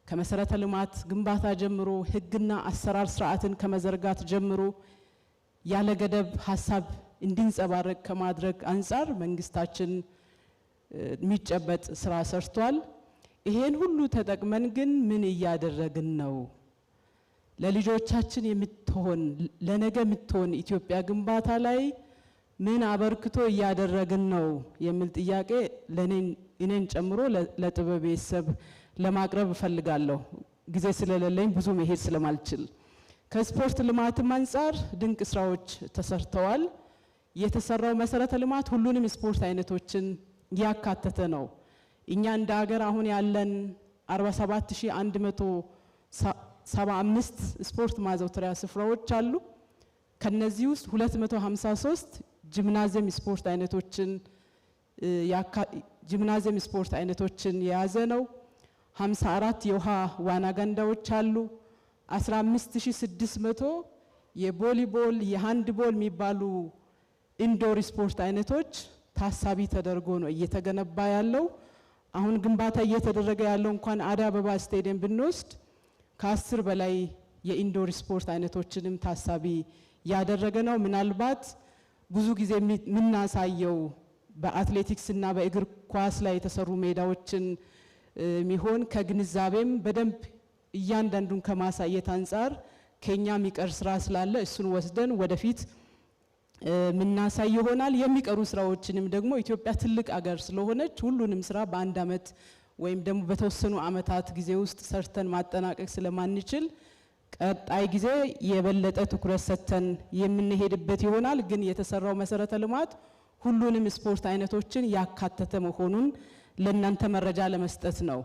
ከመሰረተ ልማት ግንባታ ጀምሮ ህግና አሰራር ስርዓትን ከመዘርጋት ጀምሮ ያለ ገደብ ሀሳብ እንዲንጸባረቅ ከማድረግ አንጻር መንግስታችን የሚጨበጥ ስራ ሰርቷል። ይሄን ሁሉ ተጠቅመን ግን ምን እያደረግን ነው? ለልጆቻችን የምትሆን ለነገ የምትሆን ኢትዮጵያ ግንባታ ላይ ምን አበርክቶ እያደረግን ነው የሚል ጥያቄ እኔን ጨምሮ ለጥበብ ቤተሰብ ለማቅረብ እፈልጋለሁ። ጊዜ ስለሌለኝ ብዙ መሄድ ስለማልችል ከስፖርት ልማትም አንጻር ድንቅ ስራዎች ተሰርተዋል። የተሰራው መሰረተ ልማት ሁሉንም ስፖርት አይነቶችን ያካተተ ነው። እኛ እንደ ሀገር አሁን ያለን 47175 ስፖርት ማዘውተሪያ ስፍራዎች አሉ። ከነዚህ ውስጥ 253 ጂምናዚየም ስፖርት አይነቶችን የያዘ ነው። 54 የውሃ ዋና ገንዳዎች አሉ። 15600 የቮሊቦል የሃንድቦል የሚባሉ ኢንዶር ስፖርት አይነቶች ታሳቢ ተደርጎ ነው እየተገነባ ያለው። አሁን ግንባታ እየተደረገ ያለው እንኳን አዲስ አበባ ስቴዲየም ብንወስድ ከ10 በላይ የኢንዶር ስፖርት አይነቶችንም ታሳቢ ያደረገ ነው። ምናልባት ብዙ ጊዜ የምናሳየው በአትሌቲክስ እና በእግር ኳስ ላይ የተሰሩ ሜዳዎችን የሚሆን ከግንዛቤም በደንብ እያንዳንዱን ከማሳየት አንጻር ከኛ የሚቀር ስራ ስላለ እሱን ወስደን ወደፊት ምናሳይ ይሆናል። የሚቀሩ ስራዎችንም ደግሞ ኢትዮጵያ ትልቅ አገር ስለሆነች ሁሉንም ስራ በአንድ አመት ወይም ደግሞ በተወሰኑ ዓመታት ጊዜ ውስጥ ሰርተን ማጠናቀቅ ስለማንችል ቀጣይ ጊዜ የበለጠ ትኩረት ሰጥተን የምንሄድበት ይሆናል። ግን የተሰራው መሰረተ ልማት ሁሉንም ስፖርት አይነቶችን ያካተተ መሆኑን ለእናንተ መረጃ ለመስጠት ነው።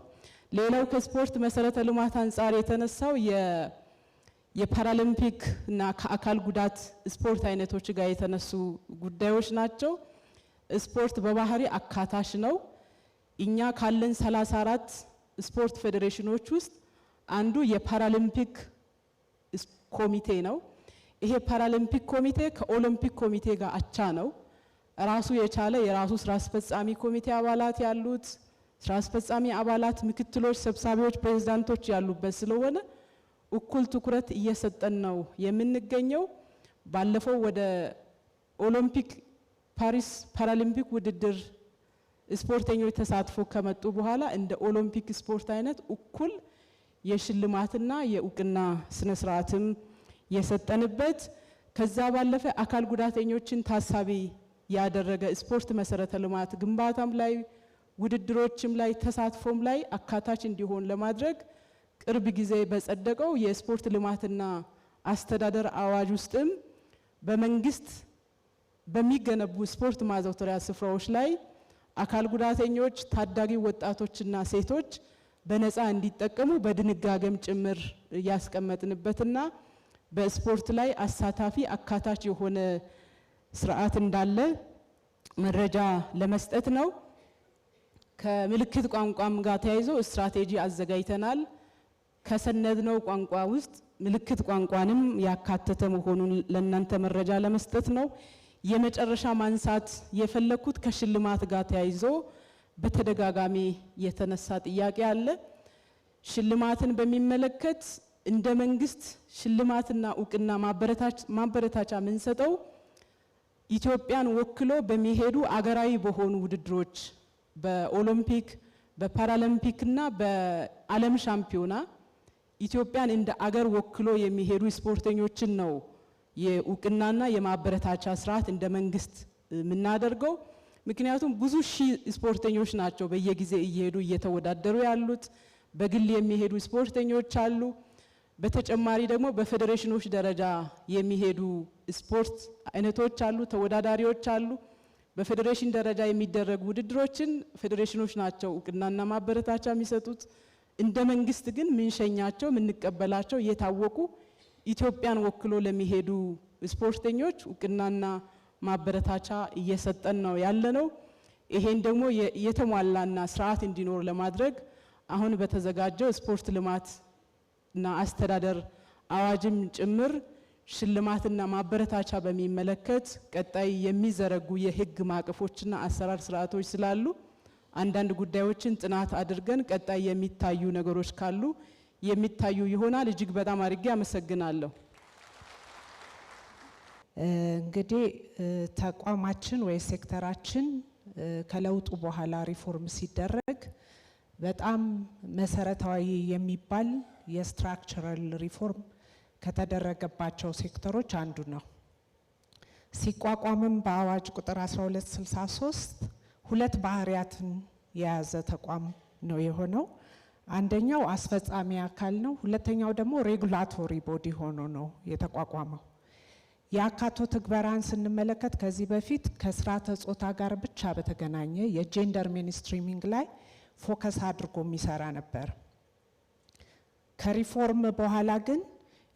ሌላው ከስፖርት መሰረተ ልማት አንጻር የተነሳው የፓራሊምፒክ እና ከአካል ጉዳት ስፖርት አይነቶች ጋር የተነሱ ጉዳዮች ናቸው። ስፖርት በባህሪ አካታች ነው። እኛ ካለን 34 ስፖርት ፌዴሬሽኖች ውስጥ አንዱ የፓራሊምፒክ ኮሚቴ ነው። ይሄ ፓራሊምፒክ ኮሚቴ ከኦሎምፒክ ኮሚቴ ጋር አቻ ነው። ራሱ የቻለ የራሱ ስራ አስፈጻሚ ኮሚቴ አባላት ያሉት፣ ስራ አስፈጻሚ አባላት፣ ምክትሎች፣ ሰብሳቢዎች፣ ፕሬዝዳንቶች ያሉበት ስለሆነ እኩል ትኩረት እየሰጠን ነው የምንገኘው። ባለፈው ወደ ኦሎምፒክ ፓሪስ ፓራሊምፒክ ውድድር ስፖርተኞች ተሳትፎ ከመጡ በኋላ እንደ ኦሎምፒክ ስፖርት አይነት እኩል የሽልማትና የእውቅና ስነ ስርዓትም የሰጠንበት፣ ከዛ ባለፈ አካል ጉዳተኞችን ታሳቢ ያደረገ ስፖርት መሰረተ ልማት ግንባታም ላይ ውድድሮችም ላይ ተሳትፎም ላይ አካታች እንዲሆን ለማድረግ ቅርብ ጊዜ በጸደቀው የስፖርት ልማትና አስተዳደር አዋጅ ውስጥም በመንግስት በሚገነቡ ስፖርት ማዘውተሪያ ስፍራዎች ላይ አካል ጉዳተኞች፣ ታዳጊ ወጣቶችና ሴቶች በነፃ እንዲጠቀሙ በድንጋጌም ጭምር ያስቀመጥንበትና በስፖርት ላይ አሳታፊ አካታች የሆነ ስርዓት እንዳለ መረጃ ለመስጠት ነው። ከምልክት ቋንቋም ጋር ተያይዞ ስትራቴጂ አዘጋጅተናል። ከሰነድነው ቋንቋ ውስጥ ምልክት ቋንቋንም ያካተተ መሆኑን ለእናንተ መረጃ ለመስጠት ነው። የመጨረሻ ማንሳት የፈለኩት ከሽልማት ጋር ተያይዞ በተደጋጋሚ የተነሳ ጥያቄ አለ። ሽልማትን በሚመለከት እንደ መንግስት ሽልማትና እውቅና ማበረታቻ የምንሰጠው ኢትዮጵያን ወክሎ በሚሄዱ አገራዊ በሆኑ ውድድሮች በኦሎምፒክ፣ በፓራሊምፒክና በዓለም ሻምፒዮና ኢትዮጵያን እንደ አገር ወክሎ የሚሄዱ ስፖርተኞችን ነው የእውቅናና የማበረታቻ ስርዓት እንደ መንግስት የምናደርገው። ምክንያቱም ብዙ ሺህ ስፖርተኞች ናቸው በየጊዜ እየሄዱ እየተወዳደሩ ያሉት። በግል የሚሄዱ ስፖርተኞች አሉ። በተጨማሪ ደግሞ በፌዴሬሽኖች ደረጃ የሚሄዱ ስፖርት አይነቶች አሉ፣ ተወዳዳሪዎች አሉ። በፌዴሬሽን ደረጃ የሚደረጉ ውድድሮችን ፌዴሬሽኖች ናቸው እውቅናና ማበረታቻ የሚሰጡት። እንደ መንግስት ግን ምንሸኛቸው ምንቀበላቸው የታወቁ ኢትዮጵያን ወክሎ ለሚሄዱ ስፖርተኞች እውቅናና ማበረታቻ እየሰጠን ነው ያለነው። ይሄን ደግሞ የተሟላና ስርዓት እንዲኖር ለማድረግ አሁን በተዘጋጀው ስፖርት ልማትና አስተዳደር አዋጅም ጭምር ሽልማትና ማበረታቻ በሚመለከት ቀጣይ የሚዘረጉ የህግ ማዕቀፎችና አሰራር ስርዓቶች ስላሉ አንዳንድ ጉዳዮችን ጥናት አድርገን ቀጣይ የሚታዩ ነገሮች ካሉ የሚታዩ ይሆናል። እጅግ በጣም አድርጌ አመሰግናለሁ። እንግዲህ ተቋማችን ወይ ሴክተራችን ከለውጡ በኋላ ሪፎርም ሲደረግ በጣም መሰረታዊ የሚባል የስትራክቸራል ሪፎርም ከተደረገባቸው ሴክተሮች አንዱ ነው። ሲቋቋምም በአዋጅ ቁጥር 1263 ሁለት ባህሪያትን የያዘ ተቋም ነው የሆነው። አንደኛው አስፈጻሚ አካል ነው፣ ሁለተኛው ደግሞ ሬጉላቶሪ ቦዲ ሆኖ ነው የተቋቋመው። የአካቶ ትግበራን ስንመለከት ከዚህ በፊት ከስርዓተ ጾታ ጋር ብቻ በተገናኘ የጄንደር ሚኒስትሪሚንግ ላይ ፎከስ አድርጎ የሚሰራ ነበር። ከሪፎርም በኋላ ግን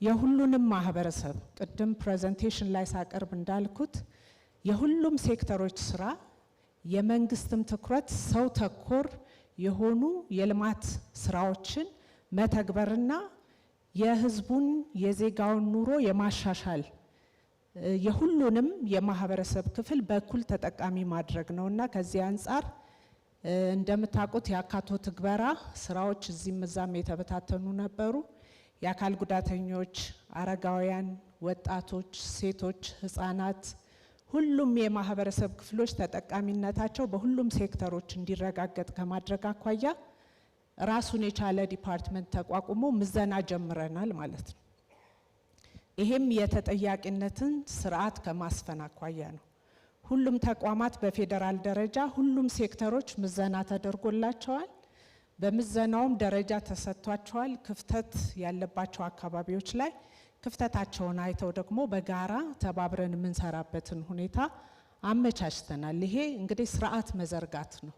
የሁሉንም ማህበረሰብ ቅድም ፕሬዘንቴሽን ላይ ሳቀርብ እንዳልኩት የሁሉም ሴክተሮች ስራ የመንግስትም ትኩረት ሰው ተኮር የሆኑ የልማት ስራዎችን መተግበርና የህዝቡን የዜጋውን ኑሮ የማሻሻል የሁሉንም የማህበረሰብ ክፍል በኩል ተጠቃሚ ማድረግ ነውና ከዚህ አንጻር እንደምታውቁት የአካቶ ትግበራ ስራዎች እዚህም እዛም የተበታተኑ ነበሩ። የአካል ጉዳተኞች፣ አረጋውያን፣ ወጣቶች፣ ሴቶች፣ ህፃናት ሁሉም የማህበረሰብ ክፍሎች ተጠቃሚነታቸው በሁሉም ሴክተሮች እንዲረጋገጥ ከማድረግ አኳያ ራሱን የቻለ ዲፓርትመንት ተቋቁሞ ምዘና ጀምረናል ማለት ነው። ይሄም የተጠያቂነትን ስርዓት ከማስፈን አኳያ ነው። ሁሉም ተቋማት በፌዴራል ደረጃ ሁሉም ሴክተሮች ምዘና ተደርጎላቸዋል። በምዘናውም ደረጃ ተሰጥቷቸዋል። ክፍተት ያለባቸው አካባቢዎች ላይ ክፍተታቸውን አይተው ደግሞ በጋራ ተባብረን የምንሰራበትን ሁኔታ አመቻችተናል። ይሄ እንግዲህ ስርዓት መዘርጋት ነው።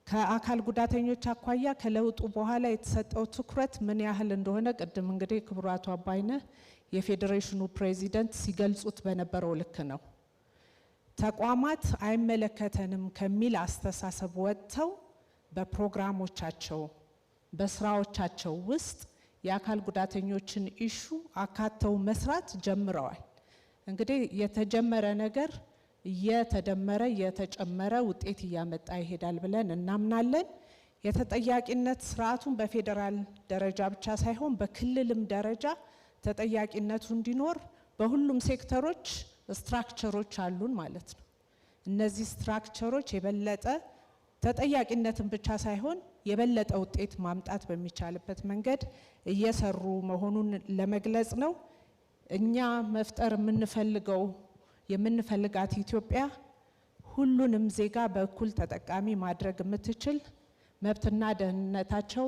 ከአካል ጉዳተኞች አኳያ ከለውጡ በኋላ የተሰጠው ትኩረት ምን ያህል እንደሆነ ቅድም እንግዲህ ክቡር አቶ አባይነህ የፌዴሬሽኑ ፕሬዚደንት ሲገልጹት በነበረው ልክ ነው። ተቋማት አይመለከተንም ከሚል አስተሳሰብ ወጥተው በፕሮግራሞቻቸው በስራዎቻቸው ውስጥ የአካል ጉዳተኞችን ኢሹ አካተው መስራት ጀምረዋል። እንግዲህ የተጀመረ ነገር እየተደመረ እየተጨመረ ውጤት እያመጣ ይሄዳል ብለን እናምናለን። የተጠያቂነት ስርዓቱን በፌዴራል ደረጃ ብቻ ሳይሆን በክልልም ደረጃ ተጠያቂነቱ እንዲኖር በሁሉም ሴክተሮች ስትራክቸሮች አሉን ማለት ነው። እነዚህ ስትራክቸሮች የበለጠ ተጠያቂነትን ብቻ ሳይሆን የበለጠ ውጤት ማምጣት በሚቻልበት መንገድ እየሰሩ መሆኑን ለመግለጽ ነው። እኛ መፍጠር የምንፈልጋት ኢትዮጵያ ሁሉንም ዜጋ በእኩል ተጠቃሚ ማድረግ የምትችል መብትና ደህንነታቸው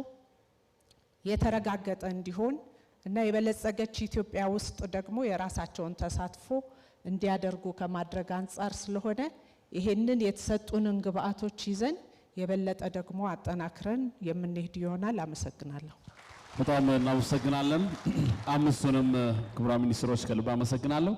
የተረጋገጠ እንዲሆን እና የበለጸገች ኢትዮጵያ ውስጥ ደግሞ የራሳቸውን ተሳትፎ እንዲያደርጉ ከማድረግ አንጻር ስለሆነ ይሄንን የተሰጡንን ግብአቶች ይዘን የበለጠ ደግሞ አጠናክረን የምንሄድ ይሆናል። አመሰግናለሁ። በጣም እናመሰግናለን። አምስቱንም ክቡራን ሚኒስትሮች ከልብ አመሰግናለሁ።